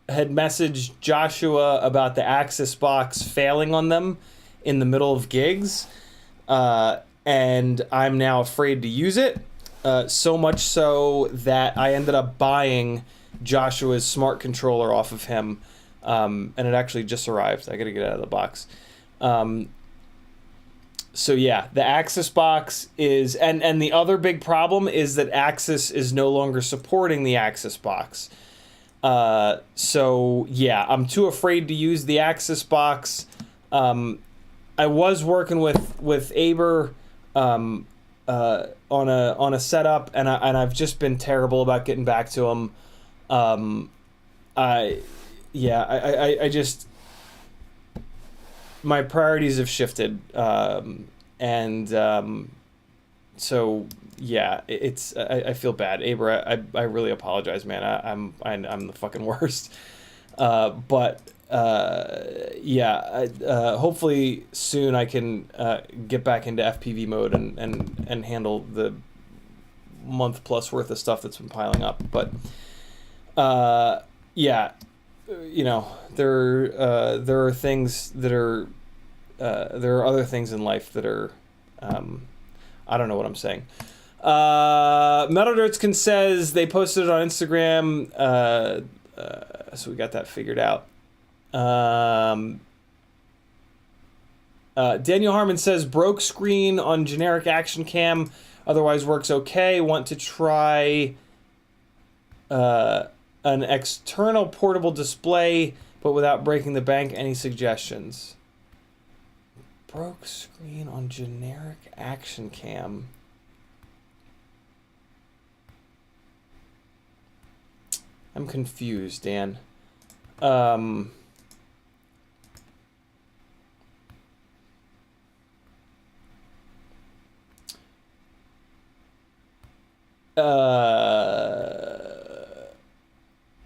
had messaged Joshua about the Axis box failing on them in the middle of gigs, and I'm now afraid to use it. So much so that I ended up buying Joshua's smart controller off of him, and it actually just arrived. I gotta get it out of the box. So yeah, the Axis box is, and the other big problem is that Axis is no longer supporting the Axis box. So yeah, I'm too afraid to use the Axis box. I was working with Aber, on a setup, and I've just been terrible about getting back to him. I just, my priorities have shifted, so yeah, I feel bad, Aber. I really apologize, man. I'm the fucking worst. Hopefully soon I can get back into FPV mode and handle the month plus worth of stuff that's been piling up. But there are things that are there are other things in life that are I don't know what I'm saying. Metal Dirtskin says they posted it on Instagram, so we got that figured out. Daniel Harmon says broke screen on generic action cam, otherwise works okay. Want to try an external portable display but without breaking the bank. Any suggestions? Broke screen on generic action cam. I'm confused, Dan.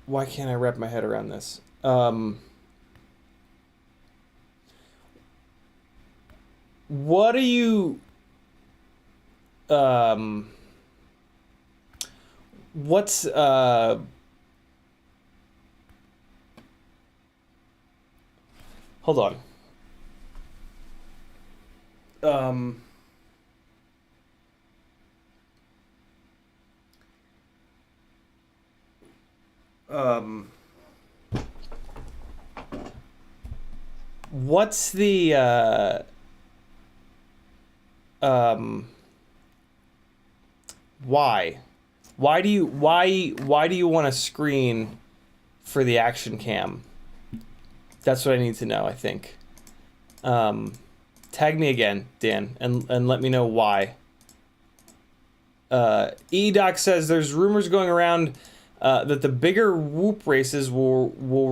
Why can't I wrap my head around this? What are you... what's... Hold on. What's the why? Why do you want a screen for the action cam? That's what I need to know, I think. Tag me again, Dan, and let me know why. E-Doc says there's rumors going around that the bigger Whoop races will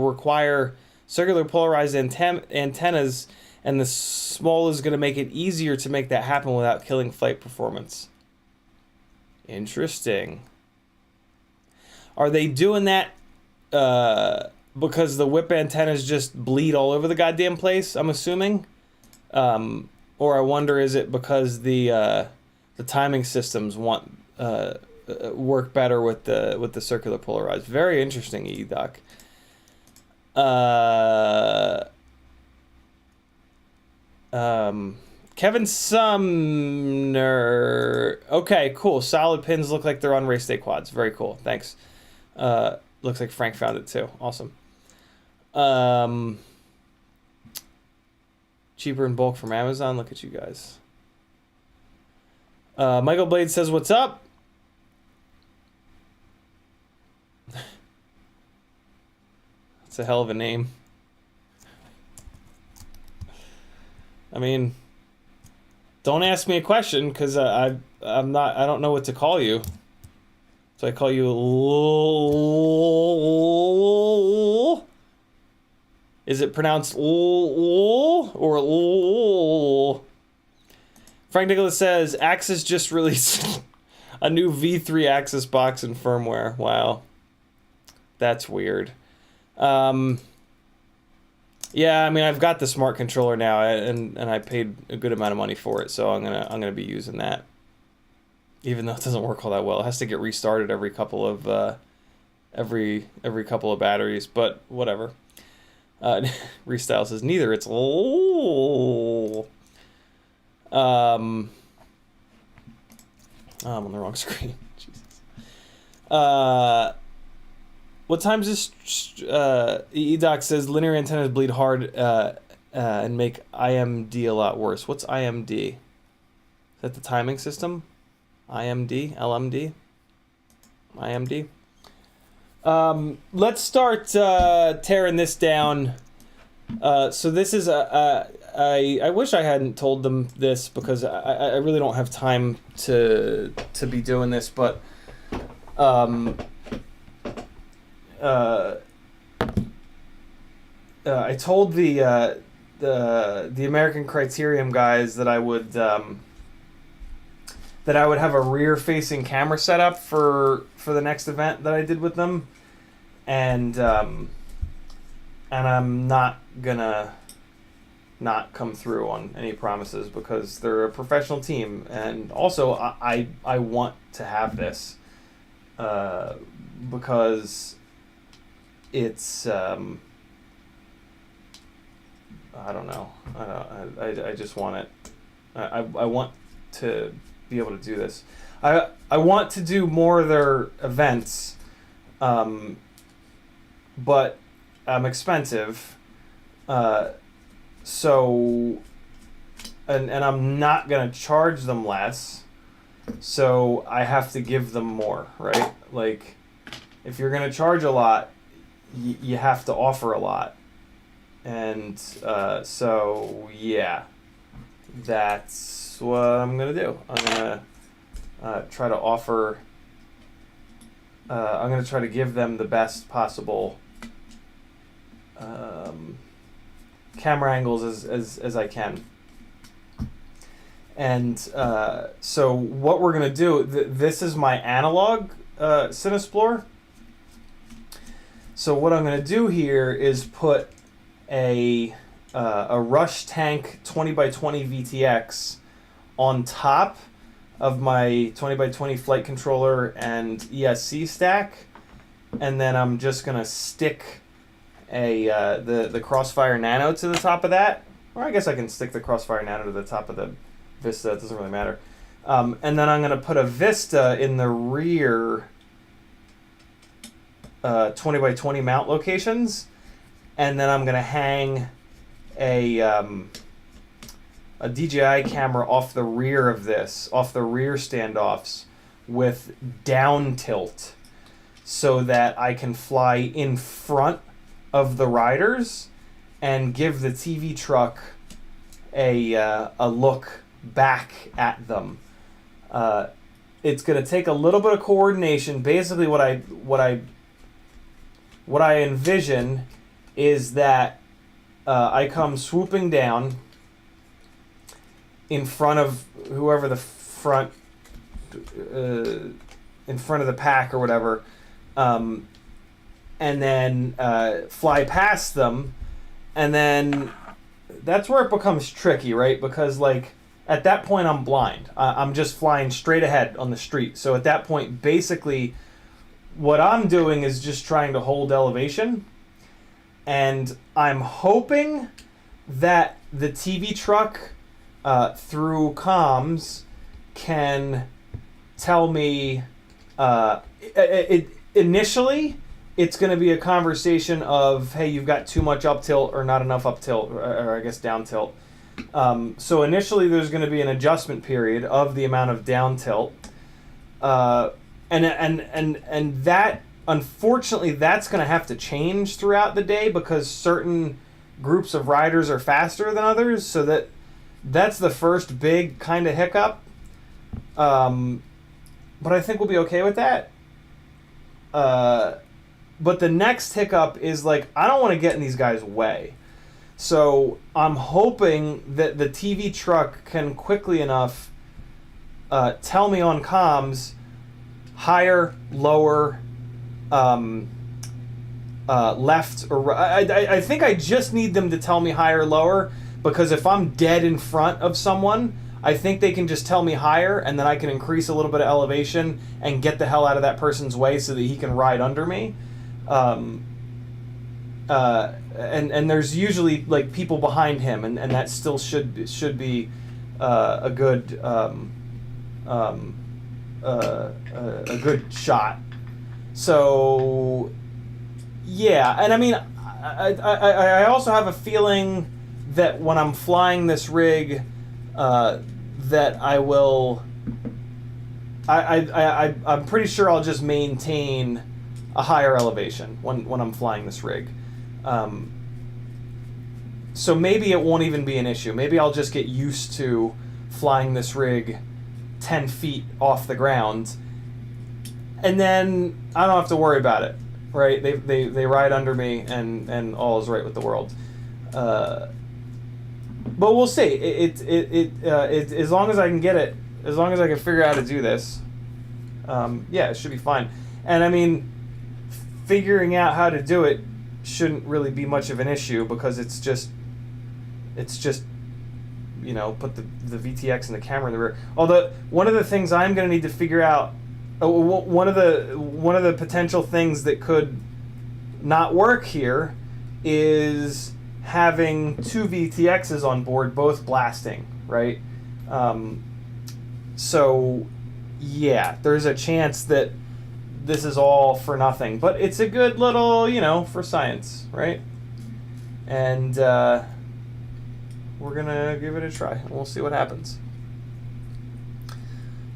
require circular polarized antennas, and the small is going to make it easier to make that happen without killing flight performance. Interesting. Are they doing that because the whip antennas just bleed all over the goddamn place, I'm assuming? Or I wonder, is it because the timing systems want work better with the circular polarized? Very interesting, E-Doc. Kevin Sumner. Okay, cool. Solid pins look like they're on race day quads. Very cool. Thanks. Looks like Frank found it too. Awesome. Cheaper in bulk from Amazon. Look at you guys. Michael Blade says, "What's up?" That's a hell of a name. I mean, don't ask me a question because I don't know what to call you. So I call you L. Is it pronounced L or L? Frank Nicholas says Axis just released a new V3 Axis box and firmware. Wow, that's weird. Yeah, I mean, I've got the smart controller now, and I paid a good amount of money for it, so I'm gonna be using that. Even though it doesn't work all that well, it has to get restarted every couple of batteries, but whatever. Restyle says neither. It's oh, I'm on the wrong screen. Jesus. What time's this? E-Doc says linear antennas bleed hard and make IMD a lot worse. What's IMD? Is that the timing system? IMD? LMD? IMD? Let's start tearing this down. So this is I wish I hadn't told them this because I really don't have time to be doing this, but I told the American Criterium guys that I would have a rear-facing camera set up for the next event that I did with them, and I'm not gonna not come through on any promises because they're a professional team, and also I want to have this because it's I don't know. I just want it. I want to be able to do this. I want to do more of their events, but I'm expensive. So and I'm not gonna charge them less. So I have to give them more, right? Like, if you're gonna charge a lot, you have to offer a lot. And so yeah, that's what I'm gonna do. I'm gonna try to offer. I'm gonna try to give them the best possible camera angles as I can. And so what we're gonna do. This is my analog Cinesplore. So what I'm gonna do here is put a Rush Tank 20x20 VTX on top of my 20x20 flight controller and ESC stack, and then I'm just gonna stick the Crossfire Nano to the top of that. Or I guess I can stick the Crossfire Nano to the top of the Vista. It doesn't really matter. And then I'm going to put a Vista in the rear 20 by 20 mount locations. And then I'm going to hang a DJI camera off the rear of this, off the rear standoffs with down tilt so that I can fly in front of the riders and give the TV truck a look back at them. It's going to take a little bit of coordination. Basically, what I envision is that I come swooping down in front of whoever the front, in front of the pack or whatever, and then fly past them, and then that's where it becomes tricky, right? Because like at that point I'm blind. I'm just flying straight ahead on the street. So at that point, basically, what I'm doing is just trying to hold elevation, and I'm hoping that the TV truck through comms can tell me. Initially, it's going to be a conversation of, hey, you've got too much up tilt or not enough up tilt, or I guess down tilt. So initially, there's going to be an adjustment period of the amount of down tilt, and that, unfortunately, that's going to have to change throughout the day because certain groups of riders are faster than others. So that's the first big kind of hiccup. But I think we'll be okay with that. But the next hiccup is like, I don't want to get in these guys' way. So I'm hoping that the TV truck can quickly enough tell me on comms higher, lower, left or right. I think I just need them to tell me higher, lower, because if I'm dead in front of someone, I think they can just tell me higher, and then I can increase a little bit of elevation and get the hell out of that person's way so that he can ride under me. And there's usually like people behind him, and that still should be a good a good shot. So yeah, and I mean, I also have a feeling that when I'm flying this rig, that I will. I'm pretty sure I'll just maintain a higher elevation when I'm flying this rig. So maybe it won't even be an issue. Maybe I'll just get used to flying this rig 10 feet off the ground, and then I don't have to worry about it. Right? They ride under me, and all is right with the world. But we'll see. It as long as I can get it, as long as I can figure out how to do this, yeah, it should be fine. And I mean, figuring out how to do it shouldn't really be much of an issue because it's just you know, put the VTX and the camera in the rear. Although one of the things I'm going to need to figure out, one of the potential things that could not work here is having two VTXs on board, both blasting, right? So yeah, there's a chance that this is all for nothing, but it's a good little, you know, for science, right? And we're gonna give it a try, and we'll see what happens.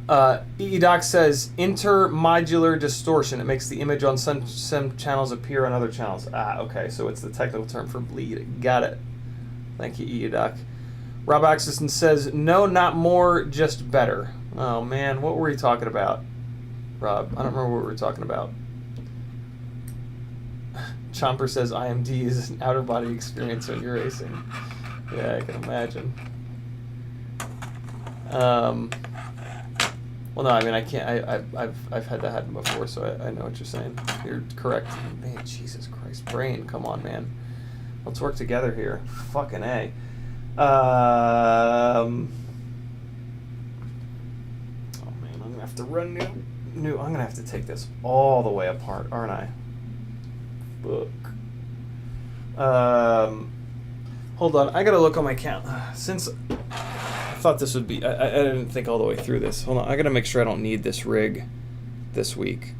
EEDoc says intermodular distortion. It makes the image on some channels appear on other channels. Ah, okay, so it's the technical term for bleed. Got it. Thank you, EEDoc. Rob Axelson says, no, not more, just better. Oh man, what were we talking about, Rob? I don't remember what we were talking about. Chomper says IMD is an outer body experience when you're racing. Yeah, I can imagine. Well, no, I mean, I can't. I've had that happen before, so I know what you're saying. You're correct. Man, Jesus Christ, brain, come on, man. Let's work together here. Fucking A. Oh man, I'm gonna have to run new. I'm gonna have to take this all the way apart, aren't I? Fuck. Hold on, I gotta look on my count. Since I thought this would be, I didn't think all the way through this. Hold on, I gotta make sure I don't need this rig this week.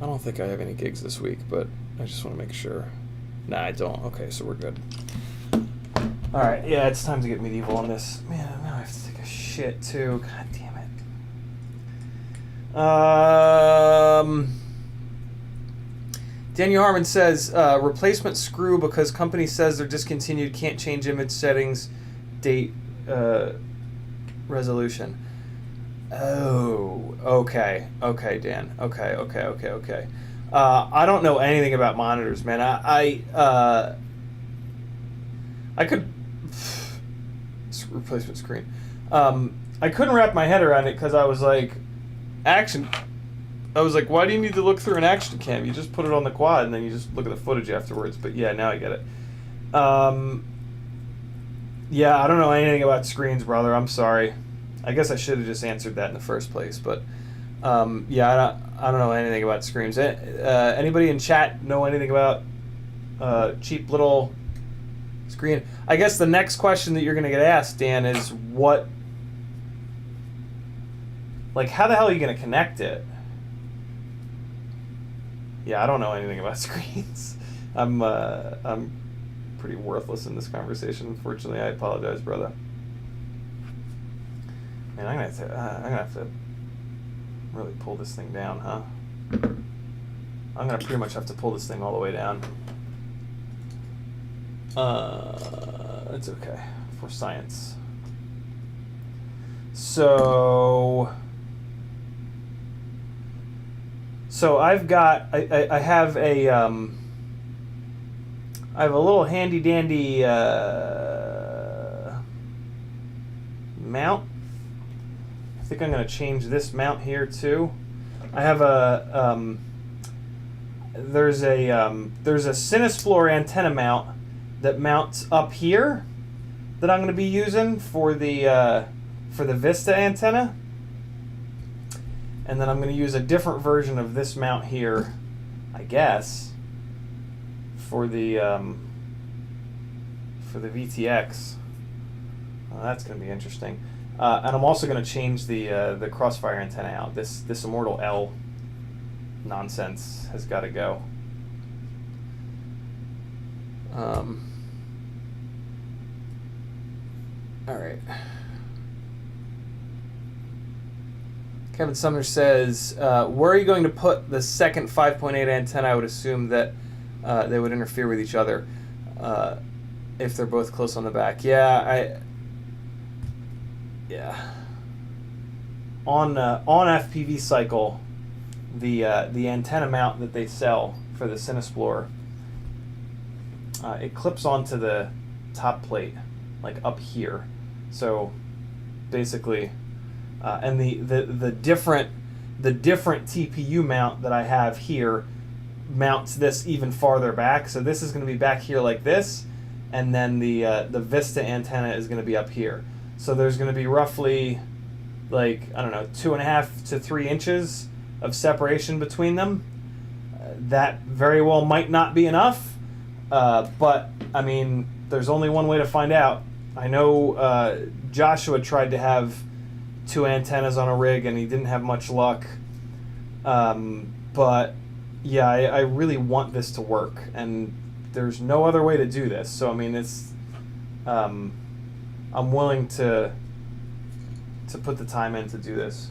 I don't think I have any gigs this week, but I just want to make sure. Nah, I don't. Okay, so we're good. All right, yeah, it's time to get medieval on this. Man, now I have to take a shit too. God damn it. Daniel Harmon says replacement screw because company says they're discontinued. Can't change image settings, date, resolution. Oh, okay, Dan. Okay. I don't know anything about monitors, man. I could replacement screen. I couldn't wrap my head around it because I was like, action. I was like, why do you need to look through an action cam? You just put it on the quad and then you just look at the footage afterwards. But yeah, now I get it. Yeah, I don't know anything about screens, brother. I'm sorry. I guess I should have just answered that in the first place, but yeah, I don't know anything about screens. Anybody in chat know anything about cheap little screen? I guess the next question that you're going to get asked, Dan, is what, like, how the hell are you going to connect it? Yeah, I don't know anything about screens. I'm pretty worthless in this conversation. Unfortunately, I apologize, brother. Man, I'm gonna have to really pull this thing down, huh? I'm gonna pretty much have to pull this thing all the way down. It's okay for science. So I've got I have a little handy dandy mount. I think I'm going to change this mount here too. I have a there's a Cinesplore antenna mount that mounts up here that I'm going to be using for the Vista antenna, and then I'm going to use a different version of this mount here, I guess, for the VTX. Well, that's going to be interesting. And I'm also going to change the crossfire antenna out. This Immortal L nonsense has got to go. All right. Kevin Sumner says, where are you going to put the second 5.8 antenna? I would assume that they would interfere with each other if they're both close on the back. Yeah, on FPV Cycle, the antenna mount that they sell for the Cinesplore, it clips onto the top plate, like up here. So basically, and the different TPU mount that I have here mounts this even farther back. So this is going to be back here like this, and then the Vista antenna is going to be up here. So there's going to be roughly, like, I don't know, 2.5 to 3 inches of separation between them. That very well might not be enough, but I mean, there's only one way to find out. I know Joshua tried to have 2 antennas on a rig and he didn't have much luck. But yeah, I really want this to work, and there's no other way to do this. So I mean, it's I'm willing to put the time in to do this.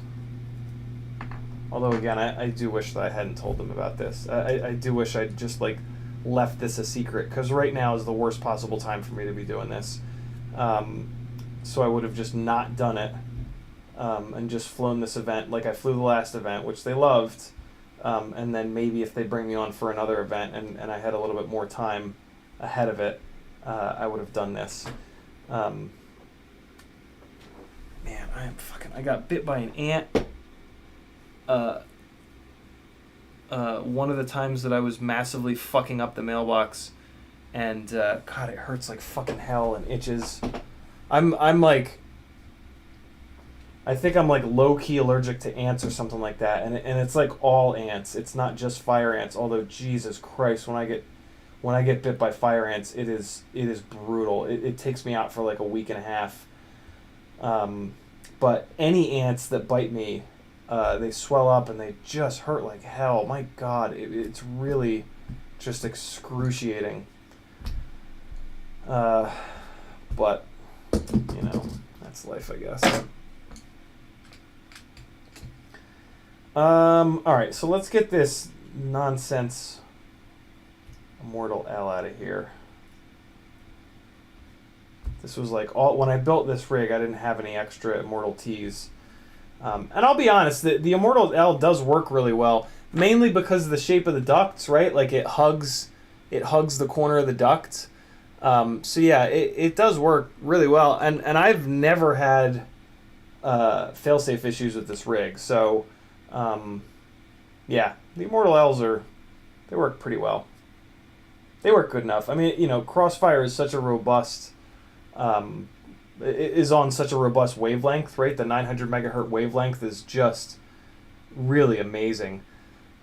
Although again, I do wish that I hadn't told them about this. I do wish I'd just like left this a secret, because right now is the worst possible time for me to be doing this. So I would have just not done it and just flown this event like I flew the last event, which they loved. And then maybe if they bring me on for another event and I had a little bit more time ahead of it, I would have done this. Man, I got bit by an ant. One of the times that I was massively fucking up the mailbox, and God, it hurts like fucking hell and itches. I'm like, I think I'm like low-key allergic to ants or something like that, and it's like all ants. It's not just fire ants. Although Jesus Christ, when I get bit by fire ants, it is brutal. It takes me out for like a week and a half. But any ants that bite me, they swell up and they just hurt like hell. My God, it's really just excruciating. But you know, that's life, I guess. All right, so let's get this nonsense Immortal L out of here. This was like when I built this rig, I didn't have any extra Immortal T's. And I'll be honest, the Immortal L does work really well, mainly because of the shape of the ducts, right? Like it hugs the corner of the duct. So yeah, it does work really well, and I've never had failsafe issues with this rig. So yeah, the Immortal L's they work pretty well. They work good enough. I mean, you know, Crossfire is such a robust, is on such a robust wavelength, right? The 900 megahertz wavelength is just really amazing.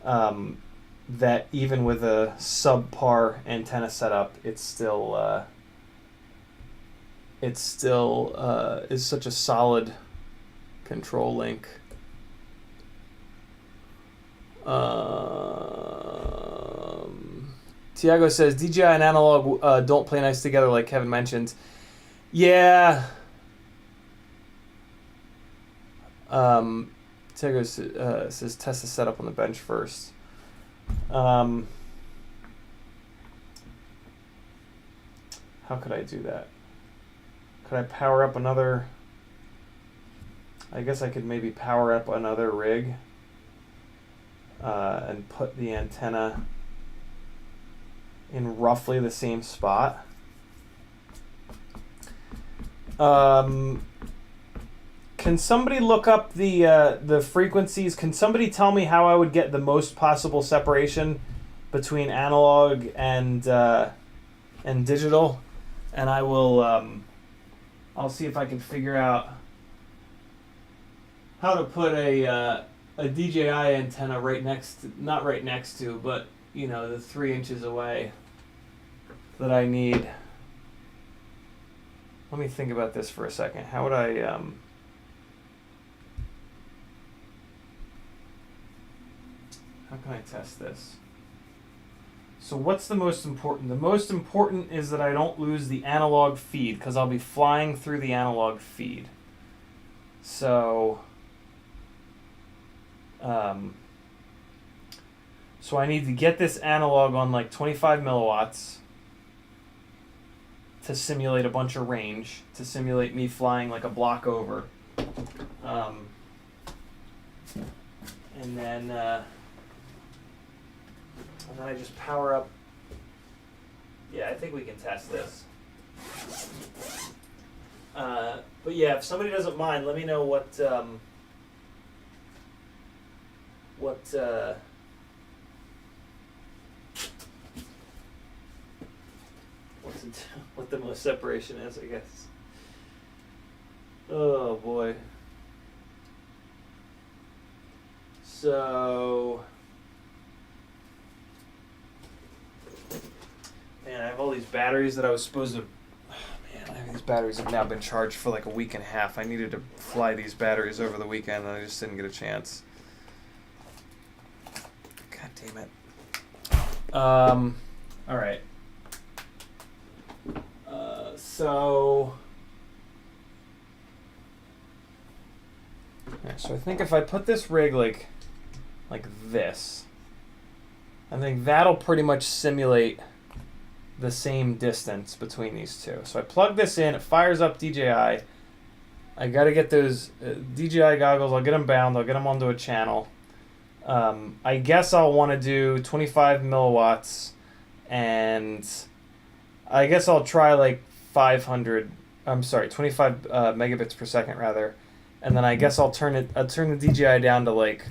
That even with a subpar antenna setup, it still is such a solid control link. Tiago says DJI and analog don't play nice together, like Kevin mentioned. Yeah. Tiago says test the setup on the bench first. How could I do that? Could I power up another? I guess I could maybe power up another rig and put the antenna in roughly the same spot. Can somebody look up the frequencies? Can somebody tell me how I would get the most possible separation between analog and digital? And I will I'll see if I can figure out how to put a DJI antenna not right next to, but you know, the 3 inches away that I need. Let me think about this for a second. How would I how can I test this? So what's the most important? The most important is that I don't lose the analog feed, because I'll be flying through the analog feed. So so I need to get this analog on like 25 milliwatts to simulate a bunch of range, to simulate me flying like a block over. And then I just power up. Yeah, I think we can test this. But yeah, if somebody doesn't mind, let me know what what the most separation is, I guess. Oh boy. So, man, I have all these batteries that I was supposed to. Oh, man, these batteries have now been charged for like a week and a half. I needed to fly these batteries over the weekend, and I just didn't get a chance. God damn it. All right. So I think if I put this rig like this, I think that'll pretty much simulate the same distance between these two. So I plug this in, it fires up DJI. I got to get those DJI goggles. I'll get them bound. I'll get them onto a channel. I guess I'll want to do 25 milliwatts, and I guess I'll try like 25 megabits per second rather, and then I guess I'll turn the DJI down to like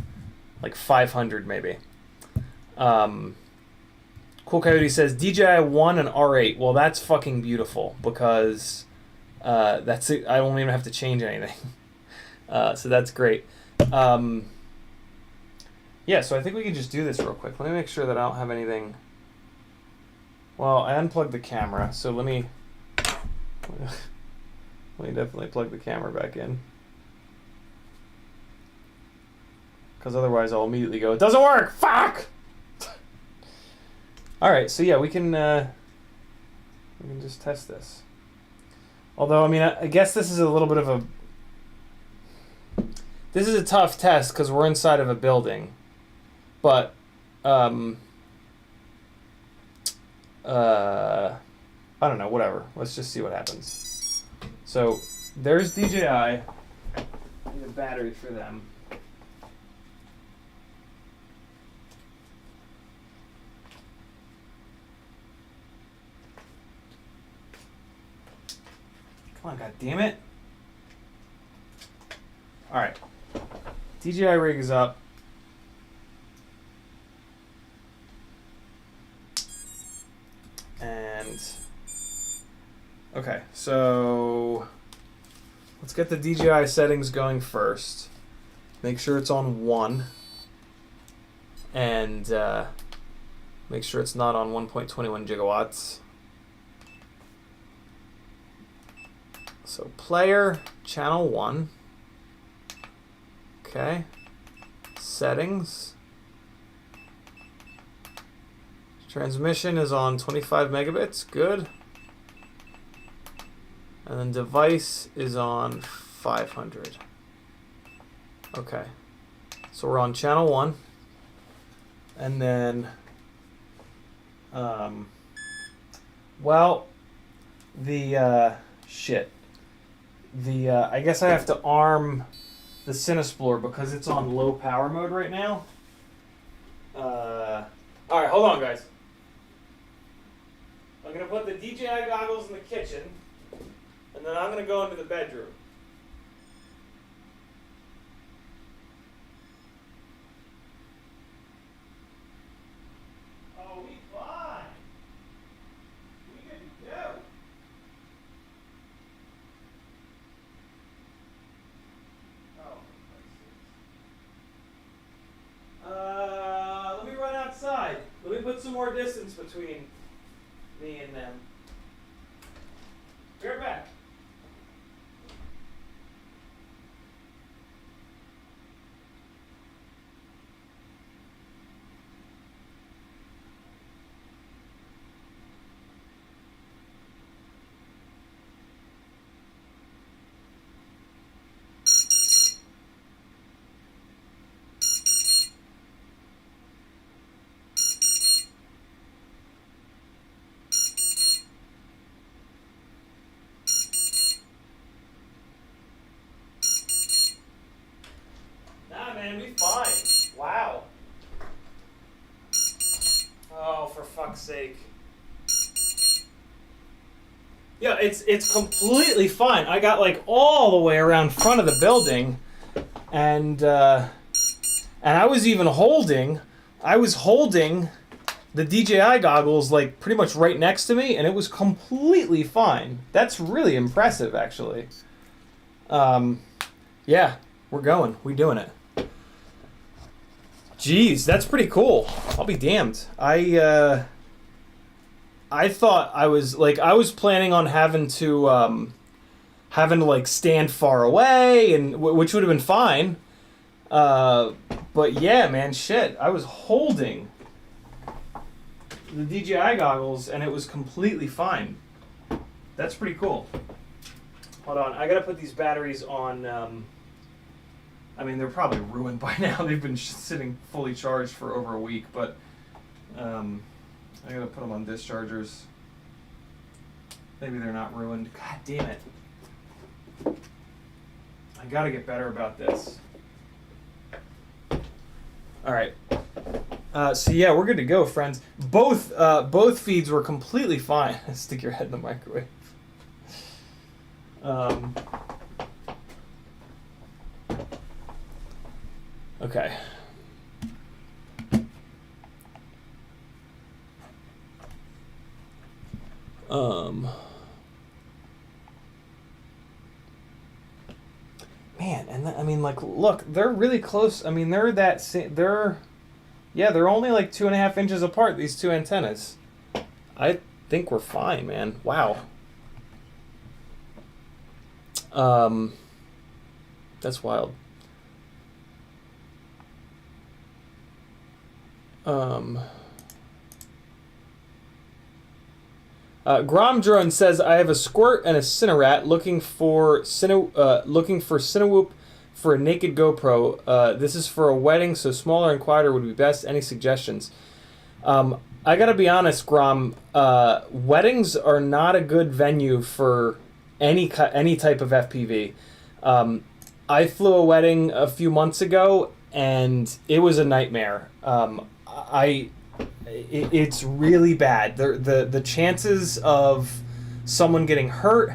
500 maybe. Cool Coyote says DJI 1 and R8. Well, that's fucking beautiful, because that's it. I don't even have to change anything. So that's great. Yeah, so I think we can just do this real quick. Let me make sure that I don't have anything. Well, I unplugged the camera, so let me definitely plug the camera back in. Because otherwise I'll immediately go, it doesn't work! Fuck! Alright, so yeah, we can just test this. Although, I mean, I guess this is a little bit of a... This is a tough test because we're inside of a building. But, I don't know, whatever. Let's just see what happens. So, there's DJI. I need a battery for them. Come on, goddammit. Alright. DJI rig is up. And okay, so let's get the DJI settings going first. Make sure it's on 1. And make sure it's not on 1.21 gigawatts. So player, channel 1. Okay. Settings. Transmission is on 25 megabits. Good. And then device is on 500. Okay. So we're on channel 1. And then, well, the, shit. The, I guess I have to arm the Cinesplore because it's on low power mode right now. Alright, hold on, guys. I'm going to put the DJI goggles in the kitchen, and then I'm going to go into the bedroom. Oh, we fine. We good to go. Oh, let me run outside. Let me put some more distance between me and them. Be right back. Man, we fine. Wow. Oh, for fuck's sake. Yeah, it's completely fine. I got like all the way around front of the building, and I was even holding. I was holding the DJI goggles like pretty much right next to me, and it was completely fine. That's really impressive, actually. Yeah, we're going. We doing it. Jeez, that's pretty cool. I'll be damned. I thought I was planning on having to like stand far away, and which would have been fine. But yeah, man, shit. I was holding the DJI goggles, and it was completely fine. That's pretty cool. Hold on, I gotta put these batteries on. I mean, they're probably ruined by now. They've been sitting fully charged for over a week, but I gotta put them on dischargers. Maybe they're not ruined. God damn it. I gotta get better about this. Alright. So yeah, we're good to go, friends. Both feeds were completely fine. Stick your head in the microwave. Okay. Man, and I mean, like, look, they're really close. I mean, they're only like 2.5 inches apart, these two antennas. I think we're fine, man. Wow. That's wild. Grom Drone says, I have a squirt and a Cinerat looking for Cinewhoop for a naked GoPro. This is for a wedding, so smaller and quieter would be best. Any suggestions? I gotta be honest, Grom. Weddings are not a good venue for any type of FPV. I flew a wedding a few months ago, and it was a nightmare. It's really bad. The chances of someone getting hurt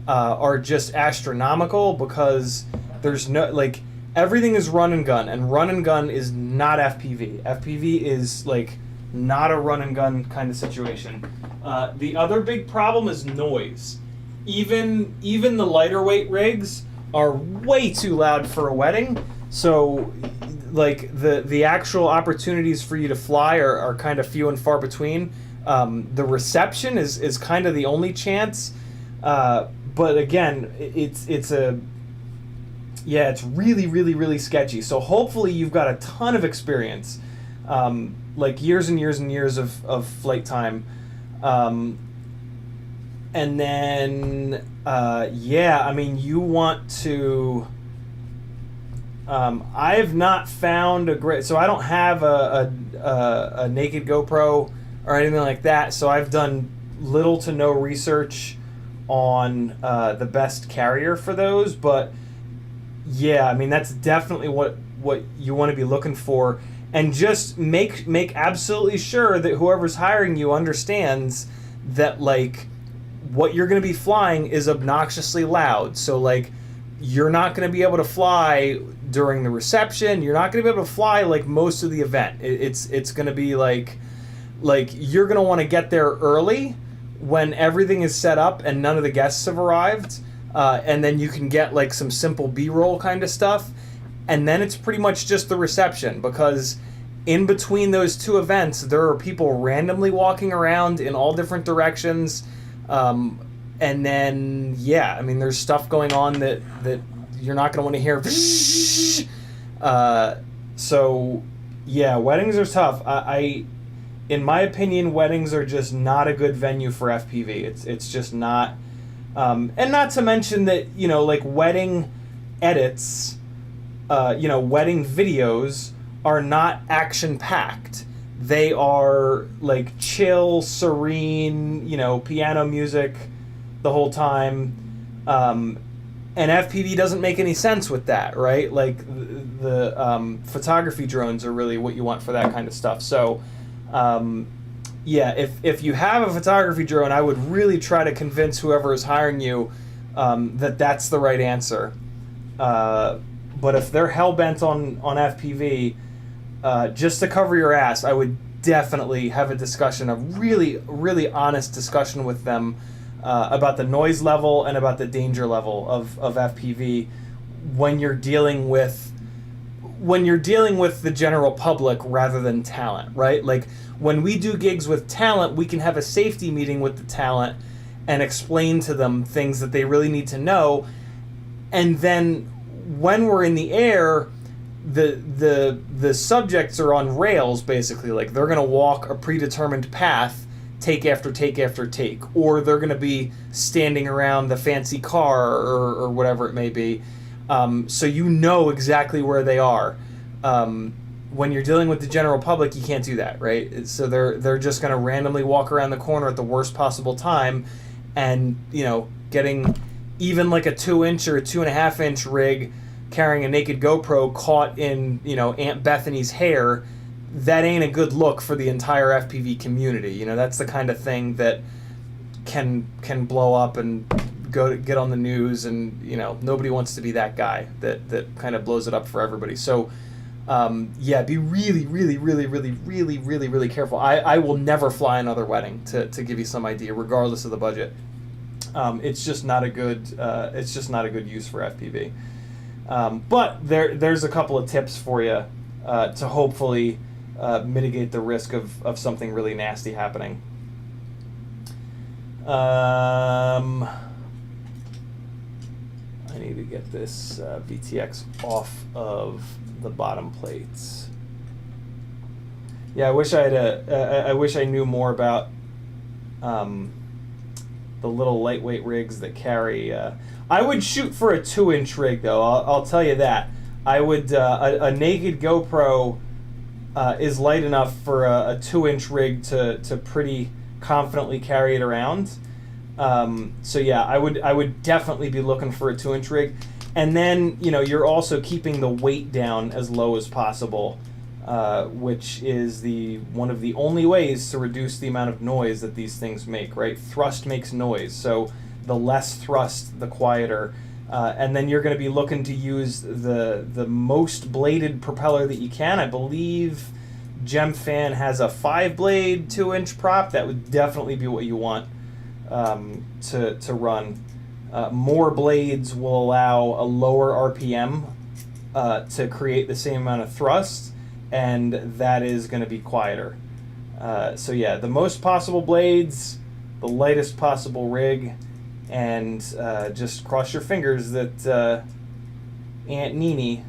are just astronomical because there's no, like, everything is run and gun, and run and gun is not FPV. FPV is like not a run and gun kind of situation. The other big problem is noise. Even the lighter weight rigs are way too loud for a wedding. So like the actual opportunities for you to fly are kind of few and far between. The reception is kind of the only chance. But again, it's really, really, really sketchy. So hopefully you've got a ton of experience, like years and years and years of flight time. And then, I mean, you want to... I have not found a great... So I don't have a naked GoPro or anything like that, so I've done little to no research on the best carrier for those, but yeah, I mean, that's definitely what you want to be looking for. And just make absolutely sure that whoever's hiring you understands that, like, what you're going to be flying is obnoxiously loud. So, like, you're not going to be able to fly during the reception. You're not going to be able to fly, like, most of the event. It's going to be, like you're going to want to get there early when everything is set up and none of the guests have arrived. And then you can get, like, some simple B-roll kind of stuff. And then it's pretty much just the reception, because in between those two events, there are people randomly walking around in all different directions. And then, yeah, I mean, there's stuff going on that you're not going to want to hear. So, yeah, weddings are tough. In my opinion, weddings are just not a good venue for FPV. It's just not. And not to mention that, you know, like, wedding edits, wedding videos are not action-packed. They are, like, chill, serene, piano music the whole time. And FPV doesn't make any sense with that, right? Like, the photography drones are really what you want for that kind of stuff. So, if you have a photography drone, I would really try to convince whoever is hiring you that that's the right answer. But if they're hell-bent on FPV, just to cover your ass, I would definitely have a discussion, a really, really honest discussion with them about the noise level and about the danger level of FPV when you're dealing with the general public rather than talent, right? Like, when we do gigs with talent, we can have a safety meeting with the talent and explain to them things that they really need to know. And then when we're in the air, the subjects are on rails, basically. Like, they're going to walk a predetermined path, take after take after take, or they're going to be standing around the fancy car or whatever it may be. So you know exactly where they are. When you're dealing with the general public, you can't do that, right? So they're just going to randomly walk around the corner at the worst possible time, and getting even like a 2-inch or a 2.5-inch rig carrying a naked GoPro caught in Aunt Bethany's hair. That ain't a good look for the entire FPV community. That's the kind of thing that can blow up and get on the news, and nobody wants to be that guy that kind of blows it up for everybody. So be really, really, really, really, really, really, really careful. I will never fly another wedding, to give you some idea, regardless of the budget. It's just not a good use for FPV. But there's a couple of tips for you to hopefully mitigate the risk of something really nasty happening. I need to get this VTX off of the bottom plates. Yeah, I wish I had I wish I knew more about the little lightweight rigs that carry. I would shoot for a 2-inch rig, though. I'll tell you that. I would a naked GoPro is light enough for a 2-inch rig to pretty confidently carry it around. So yeah, I would definitely be looking for a 2-inch rig, and then you're also keeping the weight down as low as possible, which is one of the only ways to reduce the amount of noise that these things make. Right, thrust makes noise, so the less thrust, the quieter. And then you're going to be looking to use the most bladed propeller that you can. I believe GemFan has a 5-blade 2-inch prop. That would definitely be what you want to run. More blades will allow a lower RPM to create the same amount of thrust, and that is going to be quieter. So yeah, the most possible blades, the lightest possible rig, and just cross your fingers that Aunt Nini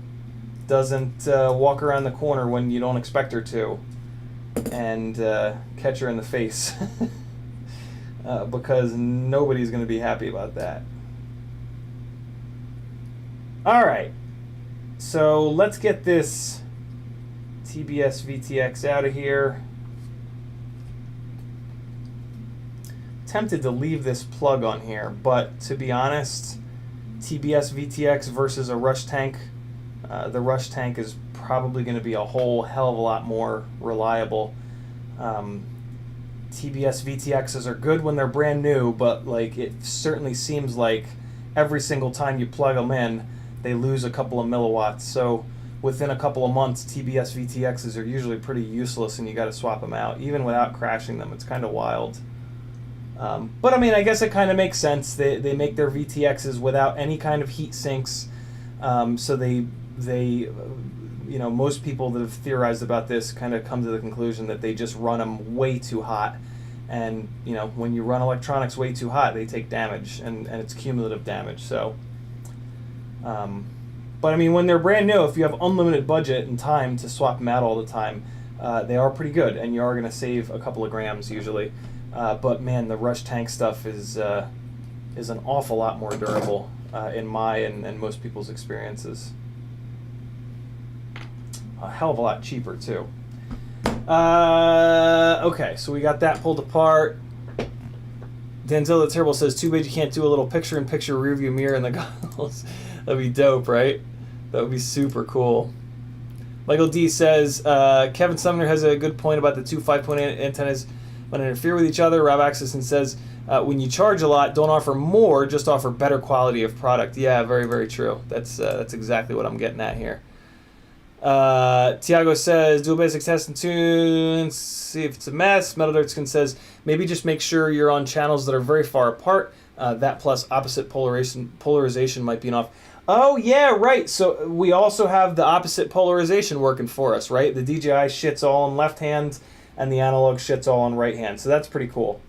doesn't walk around the corner when you don't expect her to and catch her in the face. Because nobody's going to be happy about that. Alright, so let's get this TBS VTX out of here. Tempted to leave this plug on here, but to be honest, TBS VTX versus a rush tank, the rush tank is probably going to be a whole hell of a lot more reliable. TBS VTXs are good when they're brand new, but like it certainly seems like every single time you plug them in, they lose a couple of milliwatts. So within a couple of months, TBS VTXs are usually pretty useless, and you got to swap them out, even without crashing them. It's kind of wild. But I mean, I guess it kind of makes sense. They make their VTXs without any kind of heat sinks, so they most people that have theorized about this kind of come to the conclusion that they just run them way too hot. And when you run electronics way too hot, they take damage, and it's cumulative damage. So, but I mean, when they're brand new, if you have unlimited budget and time to swap them out all the time, they are pretty good, and you are going to save a couple of grams usually. But man, the rush tank stuff is an awful lot more durable in my and most people's experiences. A hell of a lot cheaper too. Okay, so we got that pulled apart. Denzel the Terrible says, too bad you can't do a little picture-in-picture rearview mirror in the goggles. That'd be dope, right? That would be super cool. Michael D says, Kevin Sumner has a good point about the two 5-point antennas when they interfere with each other. Rob Axelson says, when you charge a lot, don't offer more, just offer better quality of product. Yeah, very, very true. That's exactly what I'm getting at here. Tiago says, do a basic test and tune, see if it's a mess. Metal Dirtskin says, maybe just make sure you're on channels that are very far apart. That plus opposite polarization might be enough. Oh, yeah, right. So we also have the opposite polarization working for us, right? The DJI shit's all on left hand, and the analog shit's all on right hand. So that's pretty cool.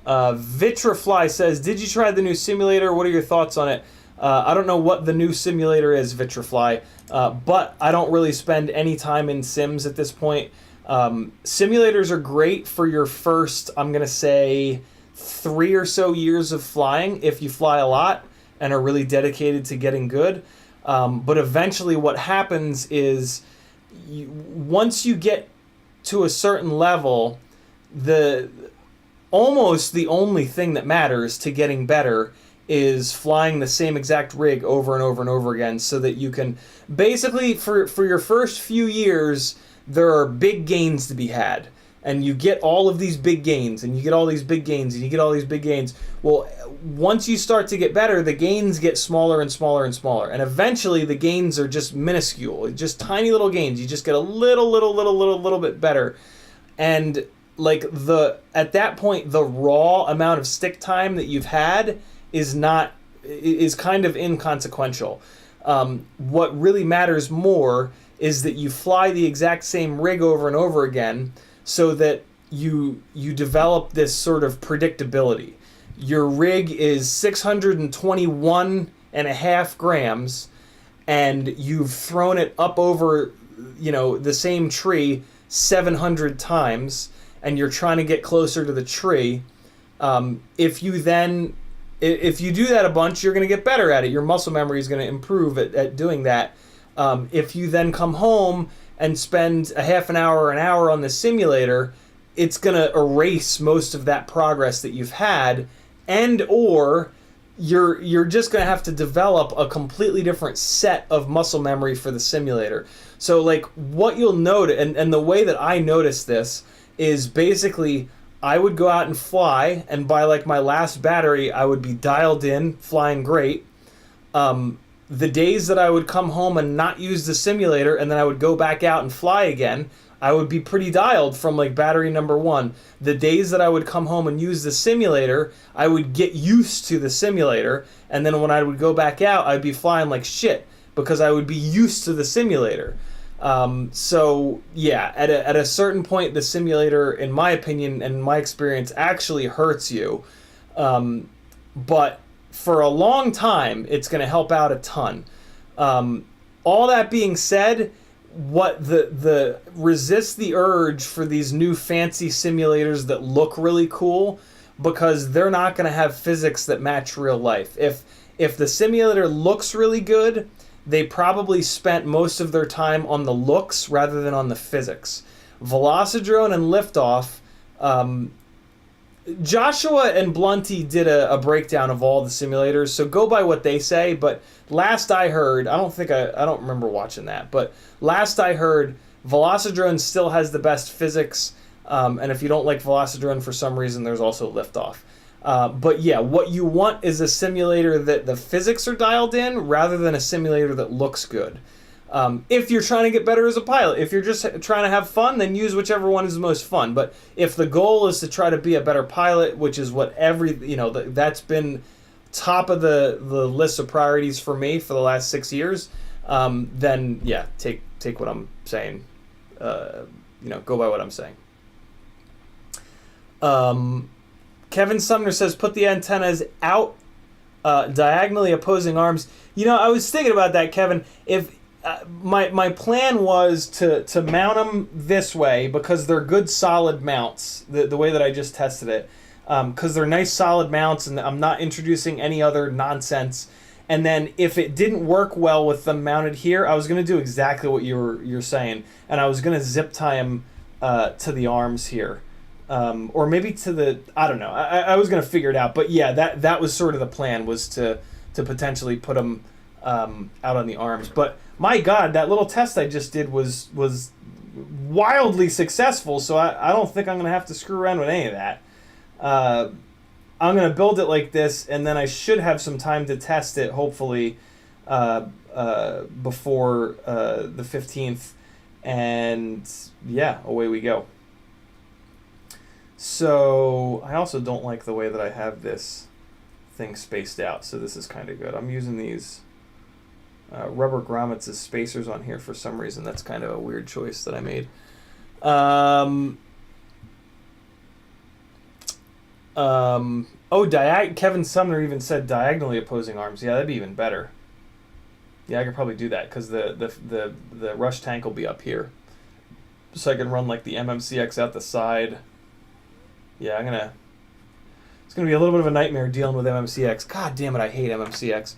Vitrafly says, did you try the new simulator? What are your thoughts on it? I don't know what the new simulator is, Vitrafly, but I don't really spend any time in sims at this point. Simulators are great for your first, I'm going to say, 3 or so years of flying, if you fly a lot and are really dedicated to getting good. But eventually what happens is, once you get to a certain level, almost the only thing that matters to getting better is flying the same exact rig over and over and over again, so that you can basically, for your first few years, there are big gains to be had, and you get all of these big gains, and you get all these big gains, and you get all these big gains. Well, once you start to get better, the gains get smaller and smaller and smaller, and eventually the gains are just minuscule, just tiny little gains. You just get a little bit better, and like at that point, the raw amount of stick time that you've had is not is kind of inconsequential. What really matters more is that you fly the exact same rig over and over again, so that you develop this sort of predictability. Your rig is 621.5 grams, and you've thrown it up over, the same tree 700 times, and you're trying to get closer to the tree. If you do that a bunch, you're going to get better at it. Your muscle memory is going to improve at doing that. If you then come home and spend a half an hour or an hour on the simulator, it's going to erase most of that progress that you've had, and or you're just going to have to develop a completely different set of muscle memory for the simulator. So like what you'll note, and the way that I noticed this is basically I would go out and fly, and by like my last battery, I would be dialed in, flying great. The days that I would come home and not use the simulator, and then I would go back out and fly again, I would be pretty dialed from like battery number 1. The days that I would come home and use the simulator, I would get used to the simulator, and then when I would go back out, I'd be flying like shit because I would be used to the simulator. So yeah, at a certain point, the simulator, in my opinion and my experience, actually hurts you. But for a long time, it's going to help out a ton. All that being said, what the resist the urge for these new fancy simulators that look really cool, because they're not going to have physics that match real life. If the simulator looks really good, they probably spent most of their time on the looks rather than on the physics. Velocidrone and Liftoff, Joshua and Blunty did a breakdown of all the simulators, so go by what they say, but last I heard, I don't remember watching that, but last I heard, Velocidrone still has the best physics, and if you don't like Velocidrone for some reason, there's also Liftoff. But yeah, what you want is a simulator that the physics are dialed in rather than a simulator that looks good. If you're trying to get better as a pilot, if you're just trying to have fun, then use whichever one is the most fun. But if the goal is to try to be a better pilot, which is what that's been top of the list of priorities for me for the last 6 years, then yeah, take what I'm saying. Go by what I'm saying. Kevin Sumner says, put the antennas out, diagonally opposing arms. I was thinking about that, Kevin. If my plan was to mount them this way, because they're good solid mounts, the way that I just tested it, because they're nice solid mounts, and I'm not introducing any other nonsense. And then if it didn't work well with them mounted here, I was going to do exactly what you're saying, and I was going to zip tie them to the arms here. Or maybe to the, I don't know. I was going to figure it out. But yeah, that was sort of the plan, was to potentially put them out on the arms. But my God, that little test I just did was wildly successful. So I don't think I'm going to have to screw around with any of that. I'm going to build it like this, and then I should have some time to test it, hopefully, before the 15th. And yeah, away we go. So I also don't like the way that I have this thing spaced out, so this is kind of good. I'm using these rubber grommets as spacers on here for some reason. That's kind of a weird choice that I made. Kevin Sumner even said diagonally opposing arms. Yeah, that'd be even better. Yeah, I could probably do that, because the rush tank will be up here, so I can run like the MMCX out the side. Yeah, it's gonna be a little bit of a nightmare dealing with MMCX. God damn it, I hate MMCX.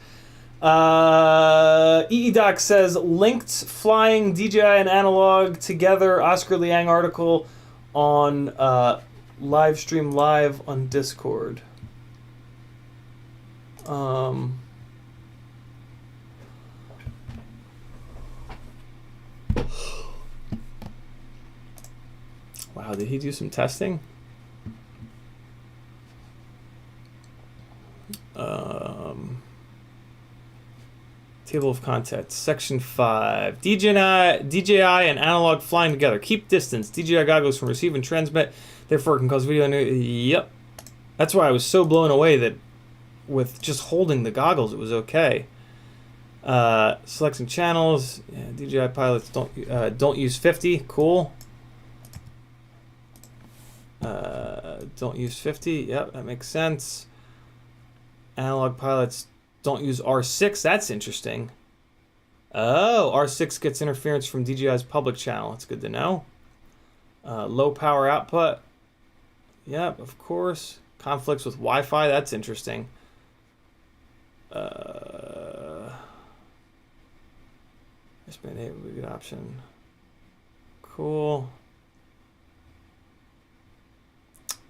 EEDoc says, linked flying DJI and analog together, Oscar Liang article on Livestream Live on Discord. Wow, did he do some testing? Table of contents, section 5. DJI and analog flying together. Keep distance. DJI goggles from receive and transmit. Therefore, can cause video. Yep. That's why I was so blown away that with just holding the goggles, it was okay. Selecting channels. Yeah, DJI pilots don't use 50. Cool. Don't use 50. Yep, that makes sense. Analog pilots don't use R6. That's interesting. Oh, R6 gets interference from DJI's public channel. That's good to know. Low power output. Yep, of course. Conflicts with Wi-Fi. That's interesting. This may be a good option. Cool.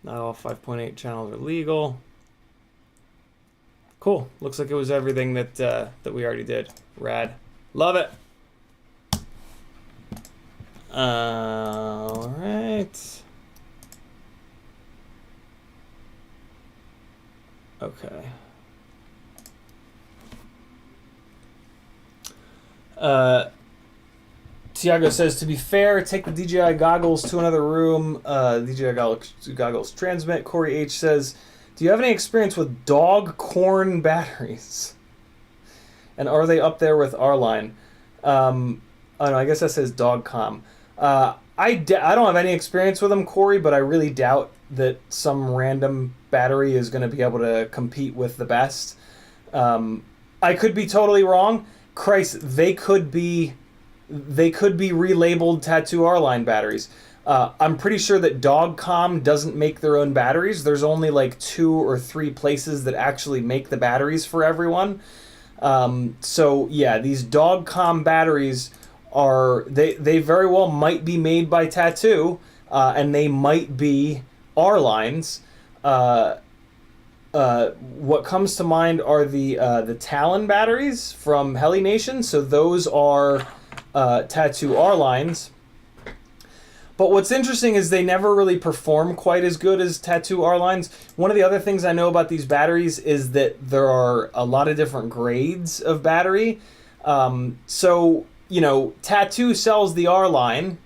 Not all 5.8 channels are legal. Cool. Looks like it was everything that that we already did. Rad. Love it. All right. Okay. Tiago says, to be fair, take the DJI goggles to another room. DJI goggles transmit. Corey H says, do you have any experience with dog corn batteries? And are they up there with R-Line? Oh no, I guess that says Dogcom. I don't have any experience with them, Corey, but I really doubt that some random battery is going to be able to compete with the best. I could be totally wrong. Christ, they could be relabeled Tattoo R-Line batteries. I'm pretty sure that Dogcom doesn't make their own batteries. There's only like 2 or 3 places that actually make the batteries for everyone. So yeah, these Dogcom batteries they very well might be made by Tattoo, and they might be R-Lines. What comes to mind are the Talon batteries from Heli Nation. So those are Tattoo R-Lines. But what's interesting is they never really perform quite as good as Tattoo R-Lines. One of the other things I know about these batteries is that there are a lot of different grades of battery. So, you know, Tattoo sells the R-Line.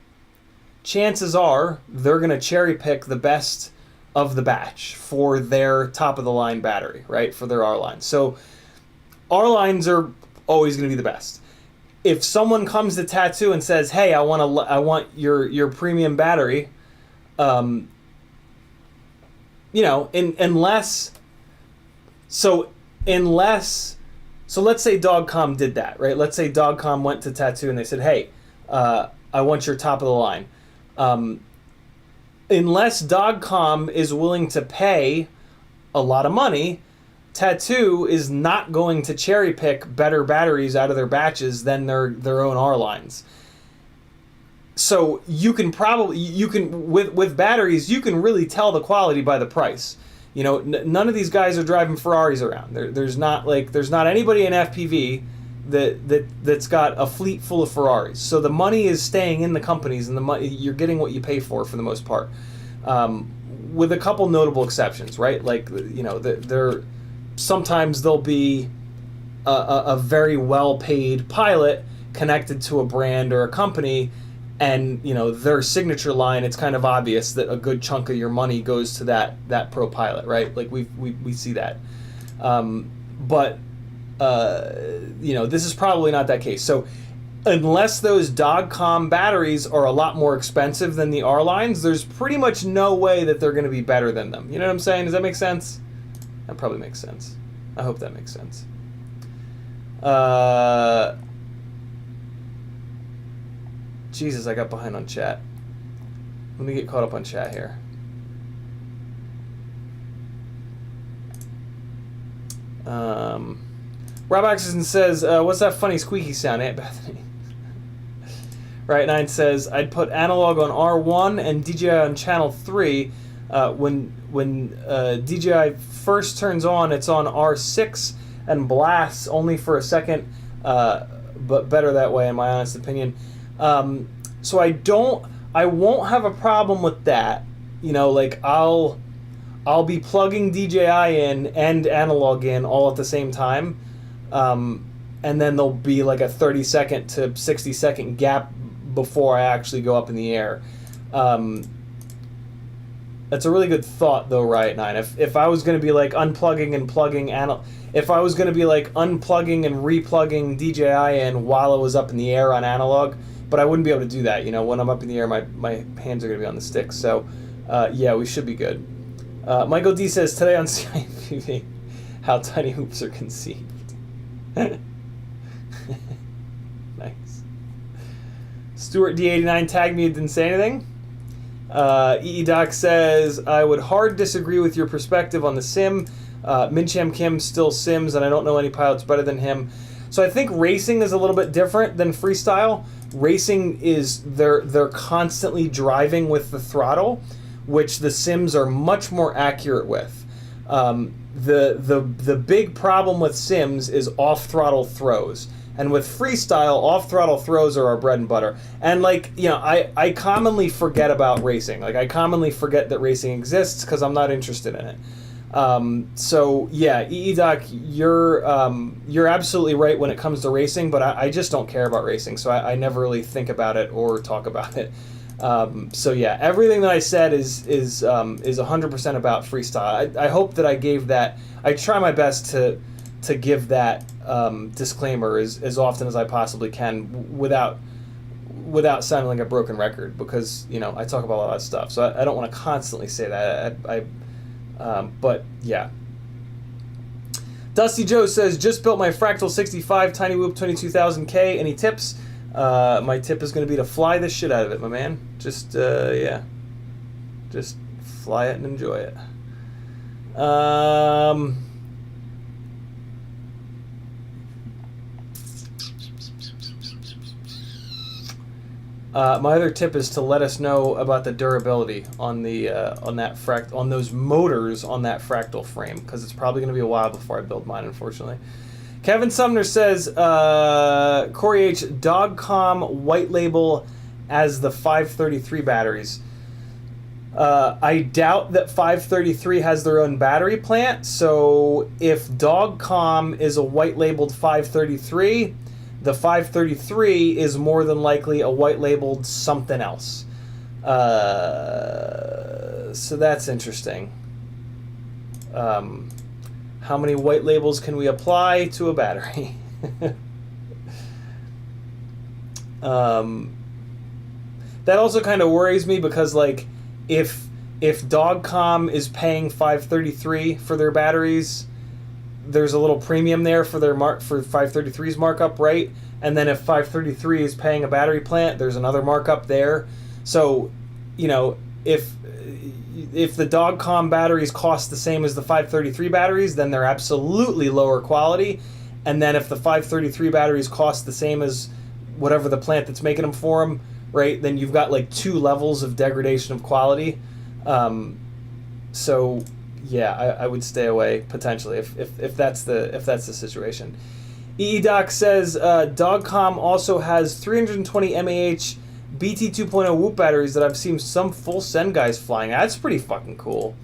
Chances are they're going to cherry pick the best of the batch for their top-of-the-line battery, right, for their R-Lines. So R-Lines are always going to be the best. If someone comes to Tattoo and says, "Hey, I want your premium battery," you know, unless let's say Dogcom did that, right? Let's say Dogcom went to Tattoo and they said, "Hey, I want your top of the line." Unless Dogcom is willing to pay a lot of money, Tattoo is not going to cherry pick better batteries out of their batches than their own R-Lines. So you can with batteries, you can really tell the quality by the price. You know, none of these guys are driving Ferraris around. There's not anybody in FPV that's got a fleet full of Ferraris. So the money is staying in the companies, and you're getting what you pay for the most part, with a couple notable exceptions, right? Like, you know, sometimes there'll be a very well-paid pilot connected to a brand or a company, and, you know, their signature line, it's kind of obvious that a good chunk of your money goes to that pro pilot, right? Like we see that. But you know, this is probably not that case. So unless those Dogcom batteries are a lot more expensive than the R-Lines, there's pretty much no way that they're going to be better than them. You know what I'm saying? Does that make sense? That probably makes sense. I hope that makes sense. Jesus, I got behind on chat. Let me get caught up on chat here. Rob Axelson says, what's that funny squeaky sound, Aunt Bethany? Right, 9 says, I'd put analog on R1 and DJI on channel 3. When DJI first turns on, it's on R6 and blasts only for a second, but better that way, in my honest opinion. So I won't have a problem with that. You know, like I'll be plugging DJI in and analog in all at the same time, and then there'll be like a 30-second to 60-second gap before I actually go up in the air. That's a really good thought, though, Riot 9. If I was going to be like unplugging and plugging, if I was going to be like unplugging and replugging DJI in while it was up in the air on analog, but I wouldn't be able to do that. You know, when I'm up in the air, my hands are going to be on the stick. So, yeah, we should be good. Michael D says today on CiottiFPV how tiny hoops are conceived. Nice. Stuart D89 tagged me and didn't say anything. Doc says, I would hard disagree with your perspective on the sim. Mincham Kim still sims, and I don't know any pilots better than him. So I think racing is a little bit different than freestyle. Racing is they're constantly driving with the throttle, which the sims are much more accurate with. The big problem with sims is off-throttle throws. And with freestyle, off-throttle throws are our bread and butter. And, like, you know, I commonly forget about racing. Like, I commonly forget that racing exists because I'm not interested in it. So, yeah, Doc, you're absolutely right when it comes to racing, but I just don't care about racing, so I never really think about it or talk about it. So, yeah, everything that I said is 100% about freestyle. I hope that I gave that... I try my best to give that disclaimer as often as I possibly can without sounding like a broken record, because, you know, I talk about a lot of stuff, so I don't want to constantly say that. But yeah. Dusty Joe says, just built my Fractal 65 Cinewhoop 22,000K. Any tips? My tip is going to be to fly the shit out of it, my man. Just yeah, just fly it and enjoy it. My other tip is to let us know about the durability on the on those motors on that Fractal frame, because it's probably going to be a while before I build mine, unfortunately. Kevin Sumner says, Corey H, Dogcom white label as the 533 batteries. I doubt that 533 has their own battery plant, so if Dogcom is a white labeled 533, the 533 is more than likely a white labeled something else. So that's interesting. How many white labels can we apply to a battery? That also kind of worries me, because, like, if Dogcom is paying 533 for their batteries, there's a little premium there for their for 533's markup, right? And then if 533 is paying a battery plant, there's another markup there. So, you know, if the Dogcom batteries cost the same as the 533 batteries, then they're absolutely lower quality. And then if the 533 batteries cost the same as whatever the plant that's making them for them, right, then you've got like 2 levels of degradation of quality. So yeah, I would stay away potentially if that's the situation. Doc says Dogcom also has 320 mAh BT 2.0 Whoop batteries that I've seen some full send guys flying. That's pretty fucking cool.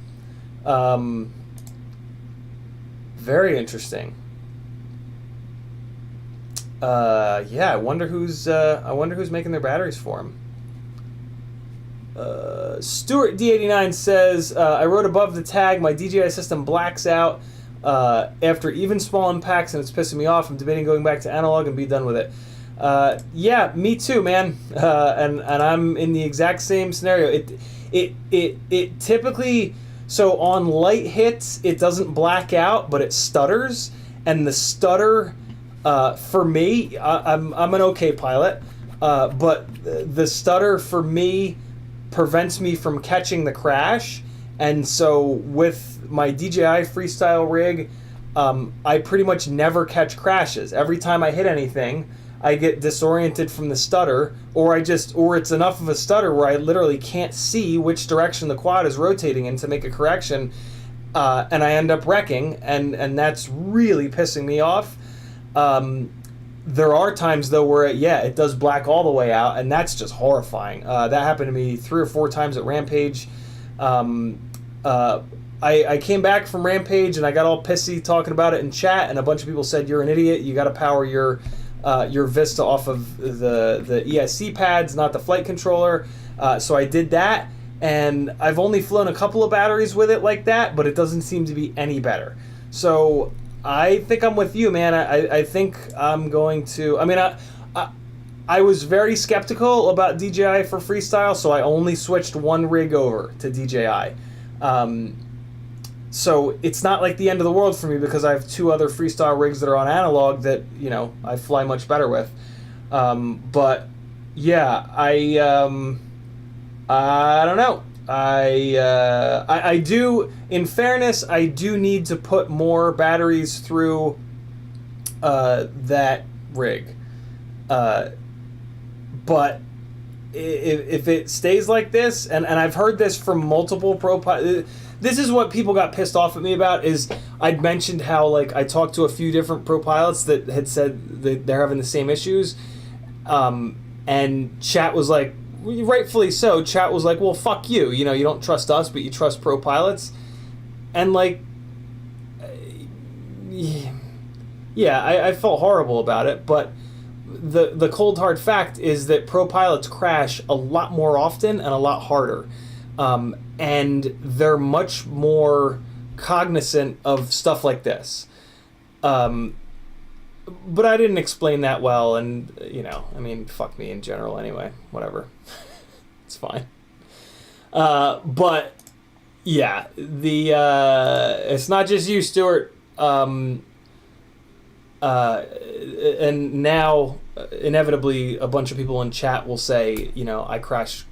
Very interesting. Yeah, I wonder who's making their batteries for them. Stuart D89 says, I wrote above the tag, my DJI system blacks out after even small impacts, and it's pissing me off. I'm debating going back to analog and be done with it. Yeah, me too, man. And I'm in the exact same scenario. It typically, so on light hits, it doesn't black out, but it stutters, and the stutter, for me, I'm an okay pilot, but the stutter for me prevents me from catching the crash. And so with my DJI freestyle rig, I pretty much never catch crashes. Every time I hit anything, I get disoriented from the stutter, or it's enough of a stutter where I literally can't see which direction the quad is rotating in to make a correction, and I end up wrecking, and that's really pissing me off. There are times, though, where it does black all the way out, and that's just horrifying. That happened to me 3 or 4 times at Rampage. I came back from Rampage, and I got all pissy talking about it in chat, and a bunch of people said, you're an idiot, you got to power your Vista off of the ESC pads, not the flight controller. So I did that, and I've only flown a couple of batteries with it like that, but it doesn't seem to be any better. So I think I'm with you, man. I think I'm going to. I mean, I was very skeptical about DJI for freestyle, so I only switched one rig over to DJI. So it's not like the end of the world for me because I have 2 other freestyle rigs that are on analog that, you know, I fly much better with. But yeah, I don't know. I do, in fairness, I do need to put more batteries through that rig. But if it stays like this, and I've heard this from multiple this is what people got pissed off at me about, is I'd mentioned how, like, I talked to a few different pro pilots that had said that they're having the same issues, and chat was like, rightfully so, chat was like, well, fuck you, you know, you don't trust us, but you trust pro pilots, and like, yeah, I felt horrible about it, but the cold hard fact is that pro pilots crash a lot more often and a lot harder. And they're much more cognizant of stuff like this. But I didn't explain that well, and, you know, I mean, fuck me in general anyway. Whatever. It's fine. But, yeah, it's not just you, Stuart. And now, inevitably, a bunch of people in chat will say, you know, I crash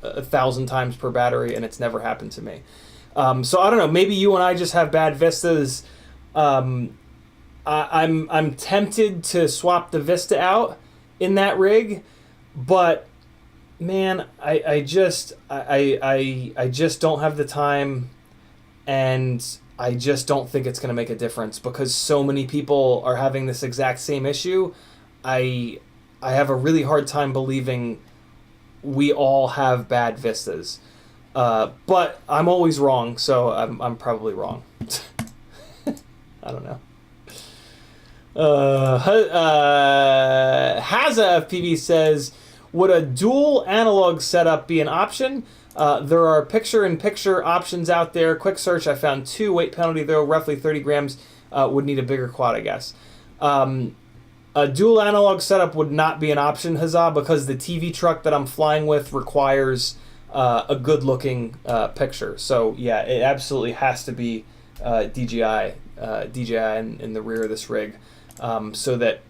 1,000 times per battery, and it's never happened to me. So I don't know. Maybe you and I just have bad vistas. I'm tempted to swap the Vista out in that rig, but man, I just don't have the time, and I just don't think it's going to make a difference because so many people are having this exact same issue. I have a really hard time believing we all have bad vistas, but I'm always wrong, so I'm probably wrong. I don't know. HazaFPV says, would a dual analog setup be an option? There are picture-in-picture options out there. Quick search, I found 2. Weight penalty, though, roughly 30 grams. Would need a bigger quad, I guess. A dual analog setup would not be an option, Huzzah, because the TV truck that I'm flying with requires a good-looking picture. So, yeah, it absolutely has to be DJI in the rear of this rig, so that,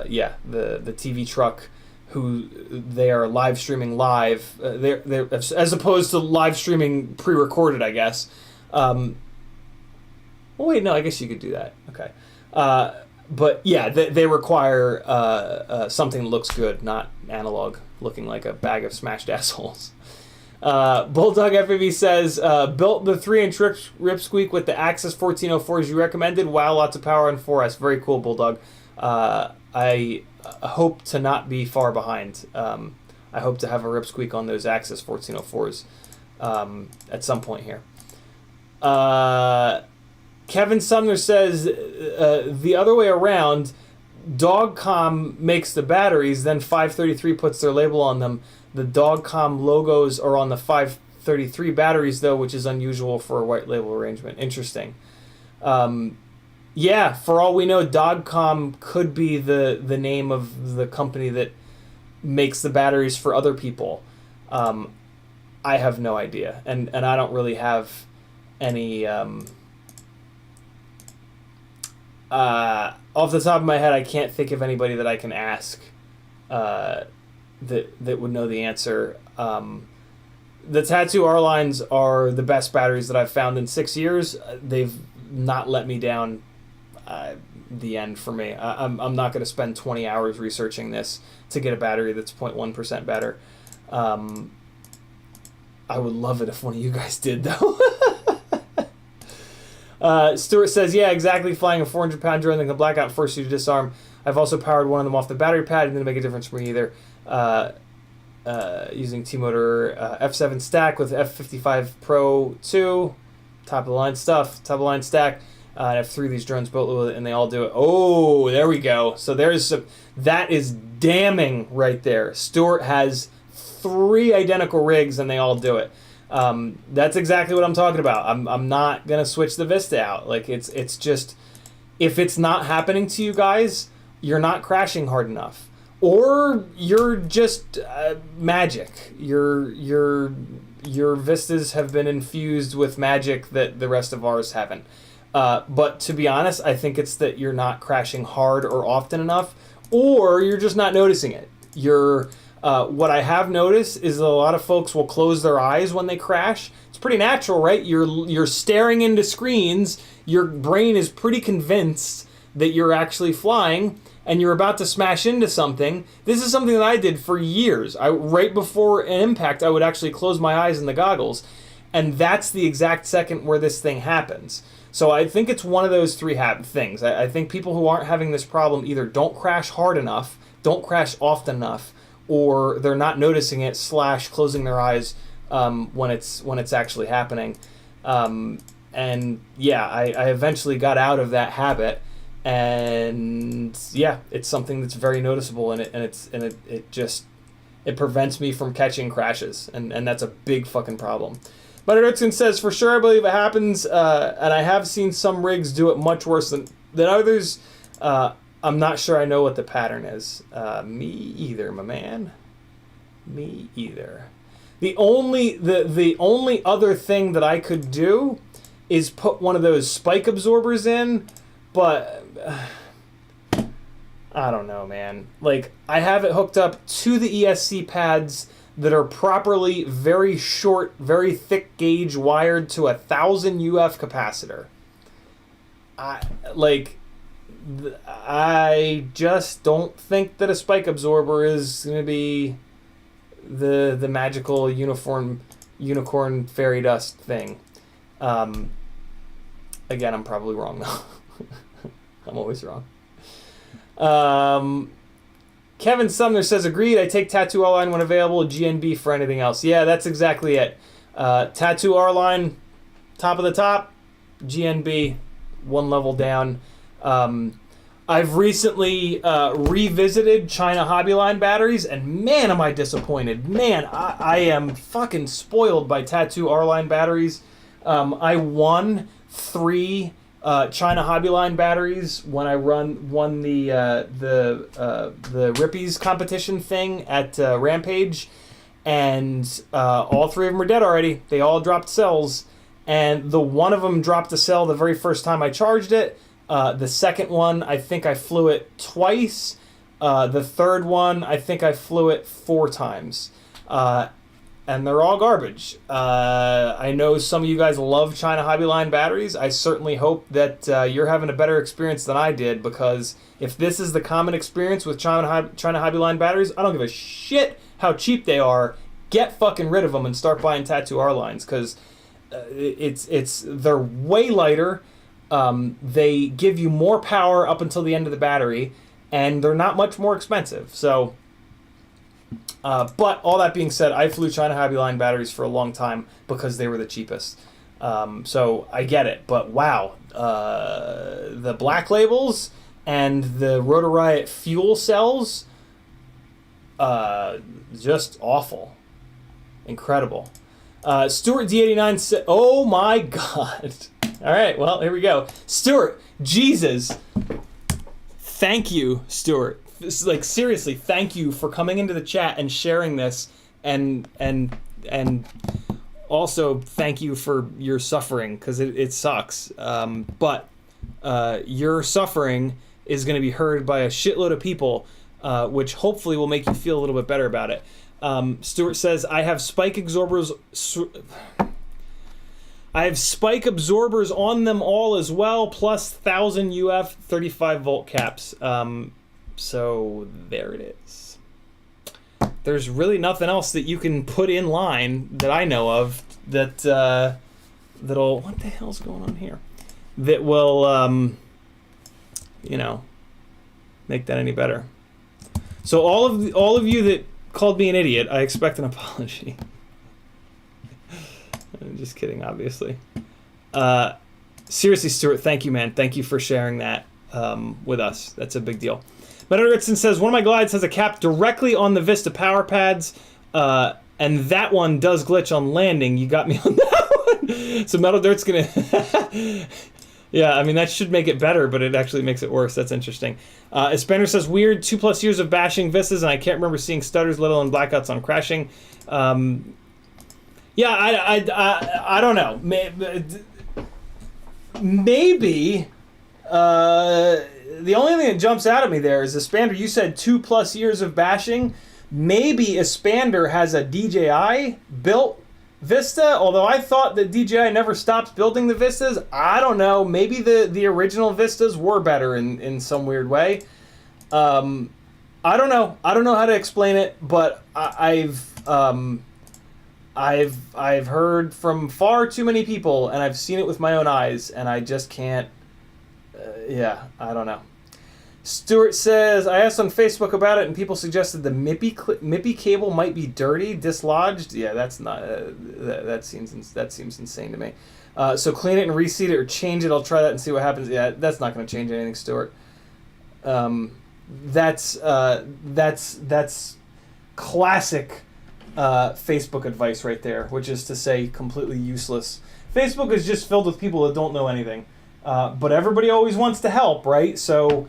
yeah, the TV truck, who they are live streaming live, they're as opposed to live streaming pre-recorded, I guess. Well, wait, no, I guess you could do that. Okay. But yeah, they require something that looks good, not analog, looking like a bag of smashed assholes. Bulldog FPV says, built the 3-inch ripsqueak with the Axis 1404s you recommended. Wow, lots of power on 4S. Very cool, Bulldog. I hope to not be far behind. I hope to have a ripsqueak on those Axis 1404s at some point here. Kevin Sumner says, the other way around, Dogcom makes the batteries, then 533 puts their label on them. The Dogcom logos are on the 533 batteries, though, which is unusual for a white label arrangement. Interesting. Yeah, for all we know, Dogcom could be the name of the company that makes the batteries for other people. I have no idea, and I don't really have any... off the top of my head, I can't think of anybody that I can ask that would know the answer. The Tattoo R-Lines are the best batteries that I've found in 6 years. They've not let me down. The end for me. I'm not going to spend 20 hours researching this to get a battery that's 0.1% better. I would love it if one of you guys did, though. Stuart says, yeah, exactly. Flying a 400-pound drone that can black out and force you to disarm. I've also powered one of them off the battery pad. It didn't make a difference for me either. Using T-Motor F7 stack with F55 Pro 2. Top of the line stuff. Top of the line stack. I have 3 of these drones built with it, and they all do it. Oh, there we go. So there's some... That is damning right there. Stuart has 3 identical rigs, and they all do it. That's exactly what I'm talking about. I'm not gonna switch the Vista out. Like it's just, if it's not happening to you guys, you're not crashing hard enough, or you're just magic. Your Vistas have been infused with magic that the rest of ours haven't. But to be honest, I think it's that you're not crashing hard or often enough, or you're just not noticing it. What I have noticed is that a lot of folks will close their eyes when they crash. It's pretty natural, right? You're staring into screens. Your brain is pretty convinced that you're actually flying, and you're about to smash into something. This is something that I did for years. Right before an impact, I would actually close my eyes in the goggles, and that's the exact second where this thing happens. So I think it's one of those three things. I think people who aren't having this problem either don't crash hard enough, don't crash often enough, or they're not noticing it / closing their eyes when it's actually happening. And yeah, I eventually got out of that habit, and yeah, it's something that's very noticeable, and it prevents me from catching crashes, and that's a big fucking problem. But Erickson says, for sure, I believe it happens, and I have seen some rigs do it much worse than others. I'm not sure I know what the pattern is. Me either, my man. Me either. The only other thing that I could do is put one of those spike absorbers in, but I don't know, man. Like, I have it hooked up to the ESC pads that are properly very short, very thick gauge wired to 1,000 UF capacitor. I just don't think that a spike absorber is going to be the magical unicorn fairy dust thing. Again, I'm probably wrong though. I'm always wrong. Kevin Sumner says, agreed, I take Tattoo R-Line when available, GNB for anything else. Yeah, that's exactly it. Tattoo R-Line, top of the top, GNB, one level down. I've recently revisited China Hobbyline batteries, and man, am I disappointed. Man, I am fucking spoiled by Tattoo R-Line batteries. I won 3 China Hobbyline batteries when I won the Rippies competition thing at Rampage, and all 3 of them are dead already. They all dropped cells, and the one of them dropped a cell the very first time I charged it. The second one, I think I flew it twice. The third one, I think I flew it 4 times. And they're all garbage. I know some of you guys love China Hobbyline batteries. I certainly hope that you're having a better experience than I did, because if this is the common experience with China Hobbyline batteries, I don't give a shit how cheap they are. Get fucking rid of them and start buying Tattoo R-Lines, because they're way lighter. They give you more power up until the end of the battery, and they're not much more expensive. So, but all that being said, I flew China Hobbyline batteries for a long time because they were the cheapest. So I get it, but wow, the black labels and the Rotor Riot fuel cells, just awful, incredible. Stuart D89 said, "Oh my God." All right, well, here we go. Stuart, Jesus, thank you, Stuart. Like, seriously, thank you for coming into the chat and sharing this, and also thank you for your suffering, because it sucks. But your suffering is going to be heard by a shitload of people, which hopefully will make you feel a little bit better about it. Stuart says, I have spike absorbers on them all as well, plus 1,000 UF 35 volt caps. So there it is. There's really nothing else that you can put in line that I know of that'll, what the hell's going on here? That will, make that any better. So all of you that called me an idiot, I expect an apology. I'm just kidding, obviously. Seriously, Stuart, thank you, man. Thank you for sharing that with us. That's a big deal. But Erickson says, one of my glides has a cap directly on the Vista power pads. and that one does glitch on landing. You got me on that one. So Metal Dirt's gonna... Yeah, I mean, that should make it better, but it actually makes it worse. That's interesting. Espander says, weird, 2+ years of bashing Vistas, and I can't remember seeing stutters, let alone blackouts on crashing. Yeah, I don't know. Maybe the only thing that jumps out at me there is Espander, you said 2+ years of bashing. Maybe Espander has a DJI built Vista, although I thought that DJI never stopped building the Vistas. I don't know. Maybe the original Vistas were better in some weird way. I don't know. I don't know how to explain it, but I've heard from far too many people, and I've seen it with my own eyes, and I just can't. Yeah, I don't know. Stuart says, I asked on Facebook about it, and people suggested the MIPI cable might be dirty, dislodged. Yeah, that's not. That seems insane to me. So clean it and reseat it or change it. I'll try that and see what happens. Yeah, that's not going to change anything, Stuart. That's classic Facebook advice right there, which is to say completely useless. Facebook is just filled with people that don't know anything, but everybody always wants to help, right? So.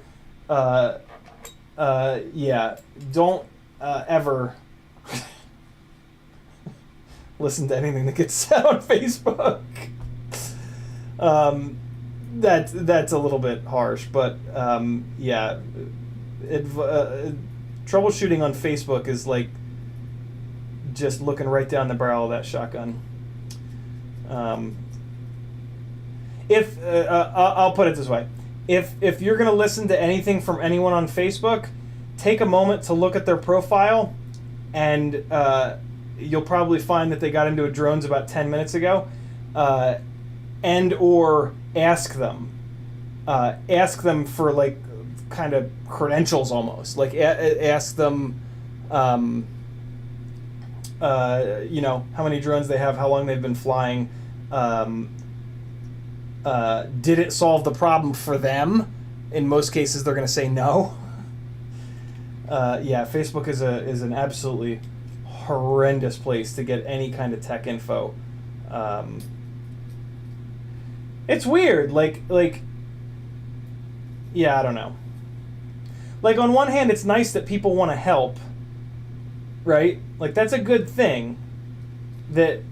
Yeah, don't ever listen to anything that gets said on Facebook. That's a little bit harsh, but yeah, troubleshooting on Facebook is like just looking right down the barrel of that shotgun. I'll put it this way. If you're going to listen to anything from anyone on Facebook, take a moment to look at their profile, and you'll probably find that they got into a drones about 10 minutes ago, and or ask them for like kind of credentials almost, like ask them, you know, how many drones they have, how long they've been flying. Did it solve the problem for them? In most cases, they're going to say no. Yeah, Facebook is an absolutely horrendous place to get any kind of tech info. It's weird. Like, yeah, I don't know. Like, on one hand, it's nice that people want to help, right? Like, that's a good thing that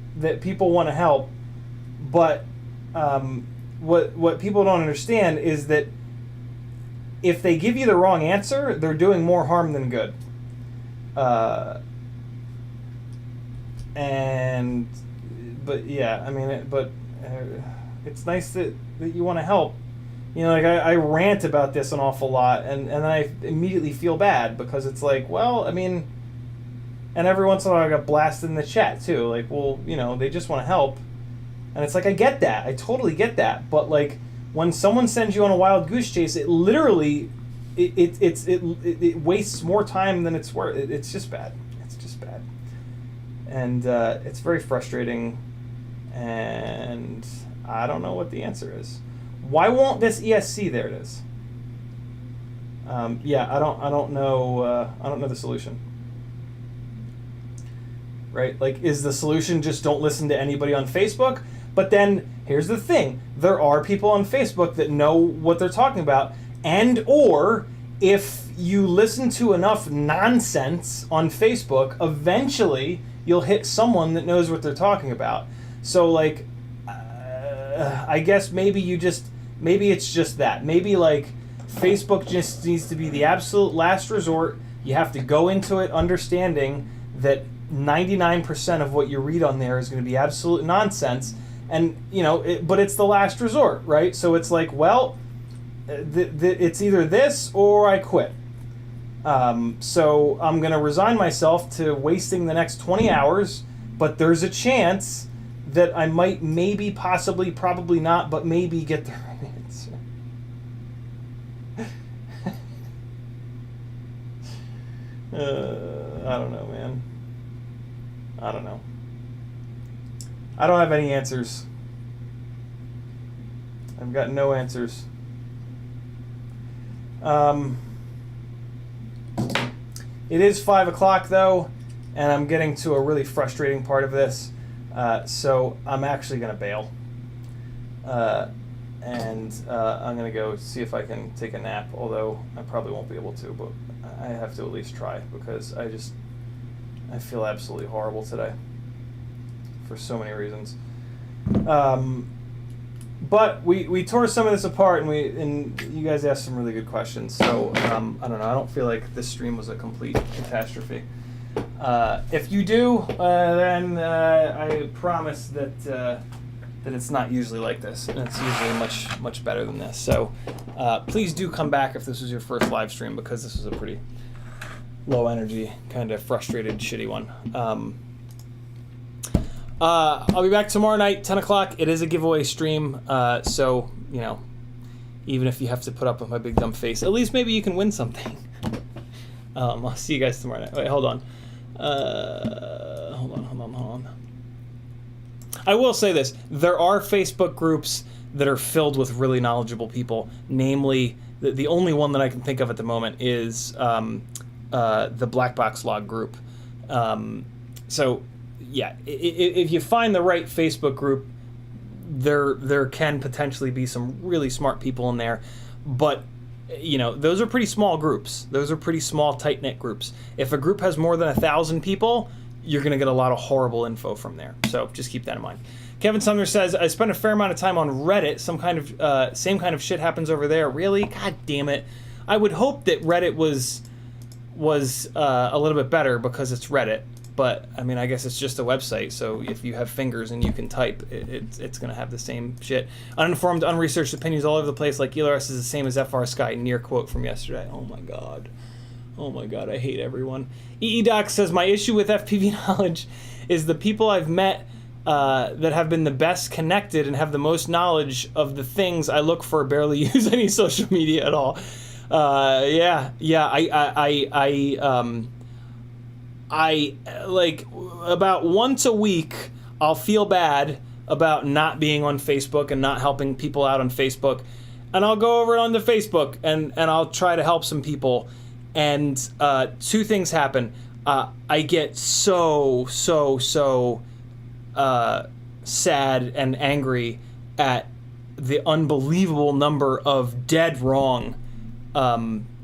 people want to help, but what people don't understand is that if they give you the wrong answer, they're doing more harm than good. But yeah, I mean, it's nice that you want to help. You know, like I rant about this an awful lot, and I immediately feel bad because it's like, well, I mean, and every once in a while I got blasted in the chat too. Like, well, you know, they just want to help. And it's like, I get that. I totally get that. But like, when someone sends you on a wild goose chase, it literally, it wastes more time than it's worth. It's just bad. It's just bad. And it's very frustrating. And I don't know what the answer is. Why won't this ESC? There it is. Yeah, I don't know. I don't know the solution. Right? Like, is the solution just don't listen to anybody on Facebook? But then, here's the thing. There are people on Facebook that know what they're talking about. And or, if you listen to enough nonsense on Facebook, eventually you'll hit someone that knows what they're talking about. So, like, I guess maybe it's just that. Maybe, like, Facebook just needs to be the absolute last resort. You have to go into it understanding that 99% of what you read on there is going to be absolute nonsense. And, you know, but it's the last resort, right? So it's like, well, it's either this or I quit. So I'm going to resign myself to wasting the next 20 hours, but there's a chance that I might maybe, possibly, probably not, but maybe get the right answer. I don't know, man. I don't know. I don't have any answers. I've got no answers. It is 5 o'clock though, and I'm getting to a really frustrating part of this, so I'm actually going to bail. And I'm going to go see if I can take a nap, although I probably won't be able to, but I have to at least try, because I feel absolutely horrible today for so many reasons. But we tore some of this apart, and you guys asked some really good questions. So I don't know. I don't feel like this stream was a complete catastrophe. If you do, then I promise that it's not usually like this, and it's usually much better than this. So please do come back if this was your first live stream, because this was a pretty low energy, kind of frustrated, shitty one. I'll be back tomorrow night, 10 o'clock. It is a giveaway stream, so, you know, even if you have to put up with my big dumb face, at least maybe you can win something. I'll see you guys tomorrow night. Wait, hold on. Hold on. I will say this. There are Facebook groups that are filled with really knowledgeable people. Namely, the only one that I can think of at the moment is the Black Box Log group. So, yeah, if you find the right Facebook group, there can potentially be some really smart people in there. But, you know, those are pretty small groups. Those are pretty small, tight-knit groups. If a group has more than 1,000 people, you're going to get a lot of horrible info from there. So just keep that in mind. Kevin Sumner says, I spent a fair amount of time on Reddit. Same kind of shit happens over there. Really? God damn it. I would hope that Reddit was a little bit better because it's Reddit. But, I mean, I guess it's just a website, so if you have fingers and you can type, it's going to have the same shit. Uninformed, unresearched opinions all over the place, like ELRS is the same as FR Sky, near quote from yesterday. Oh my god, I hate everyone. EEDoc says, my issue with FPV knowledge is the people I've met that have been the best connected and have the most knowledge of the things I look for barely use any social media at all. I like about once a week I'll feel bad about not being on Facebook and not helping people out on Facebook, and I'll go over onto Facebook and I'll try to help some people, and two things happen. I get so sad and angry at the unbelievable number of dead wrong,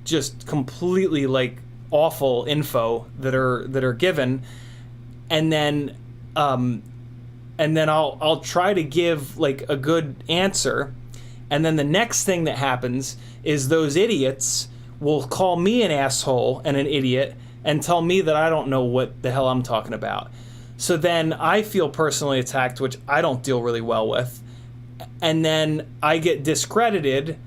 just completely like awful info that are given, and then I'll try to give like a good answer, and then the next thing that happens is those idiots will call me an asshole and an idiot and tell me that I don't know what the hell I'm talking about. So then I feel personally attacked, which I don't deal really well with, and then I get discredited,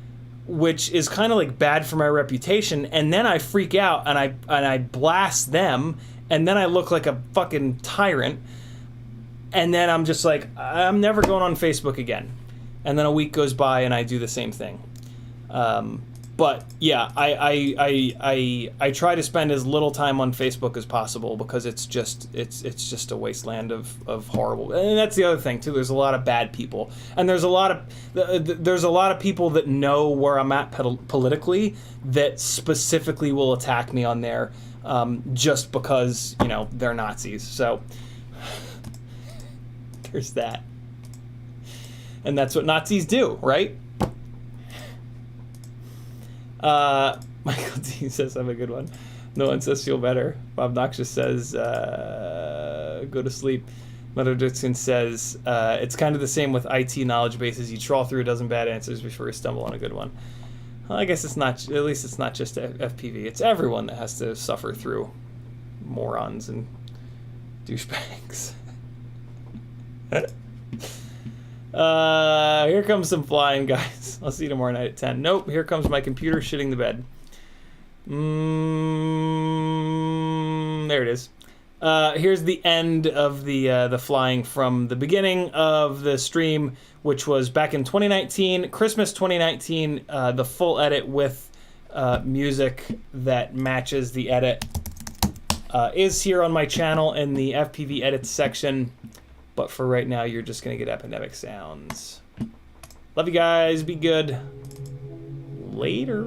which is kind of like bad for my reputation, and then I freak out and I blast them, and then I look like a fucking tyrant, and then I'm just like, I'm never going on Facebook again. And then a week goes by and I do the same thing. But yeah, I try to spend as little time on Facebook as possible, because it's just a wasteland of horrible. And that's the other thing too. There's a lot of bad people, and there's a lot of people that know where I'm at politically that specifically will attack me on there, just because, you know, they're Nazis. So there's that, and that's what Nazis do, right? Michael D says, have a good one. No one says feel better. Bob Noxious says, go to sleep. Mother Dixon says, it's kind of the same with IT knowledge bases. You trawl through a dozen bad answers before you stumble on a good one. Well, I guess it's not, at least it's not just FPV. It's everyone that has to suffer through morons and douchebags. Here comes some flying, guys. I'll see you tomorrow night at 10. Nope, here comes my computer shitting the bed. There it is. Here's the end of the flying from the beginning of the stream, which was back in 2019, Christmas 2019. The full edit with music that matches the edit is here on my channel in the FPV edits section. But for right now, you're just going to get epidemic sounds. Love you guys. Be good. Later.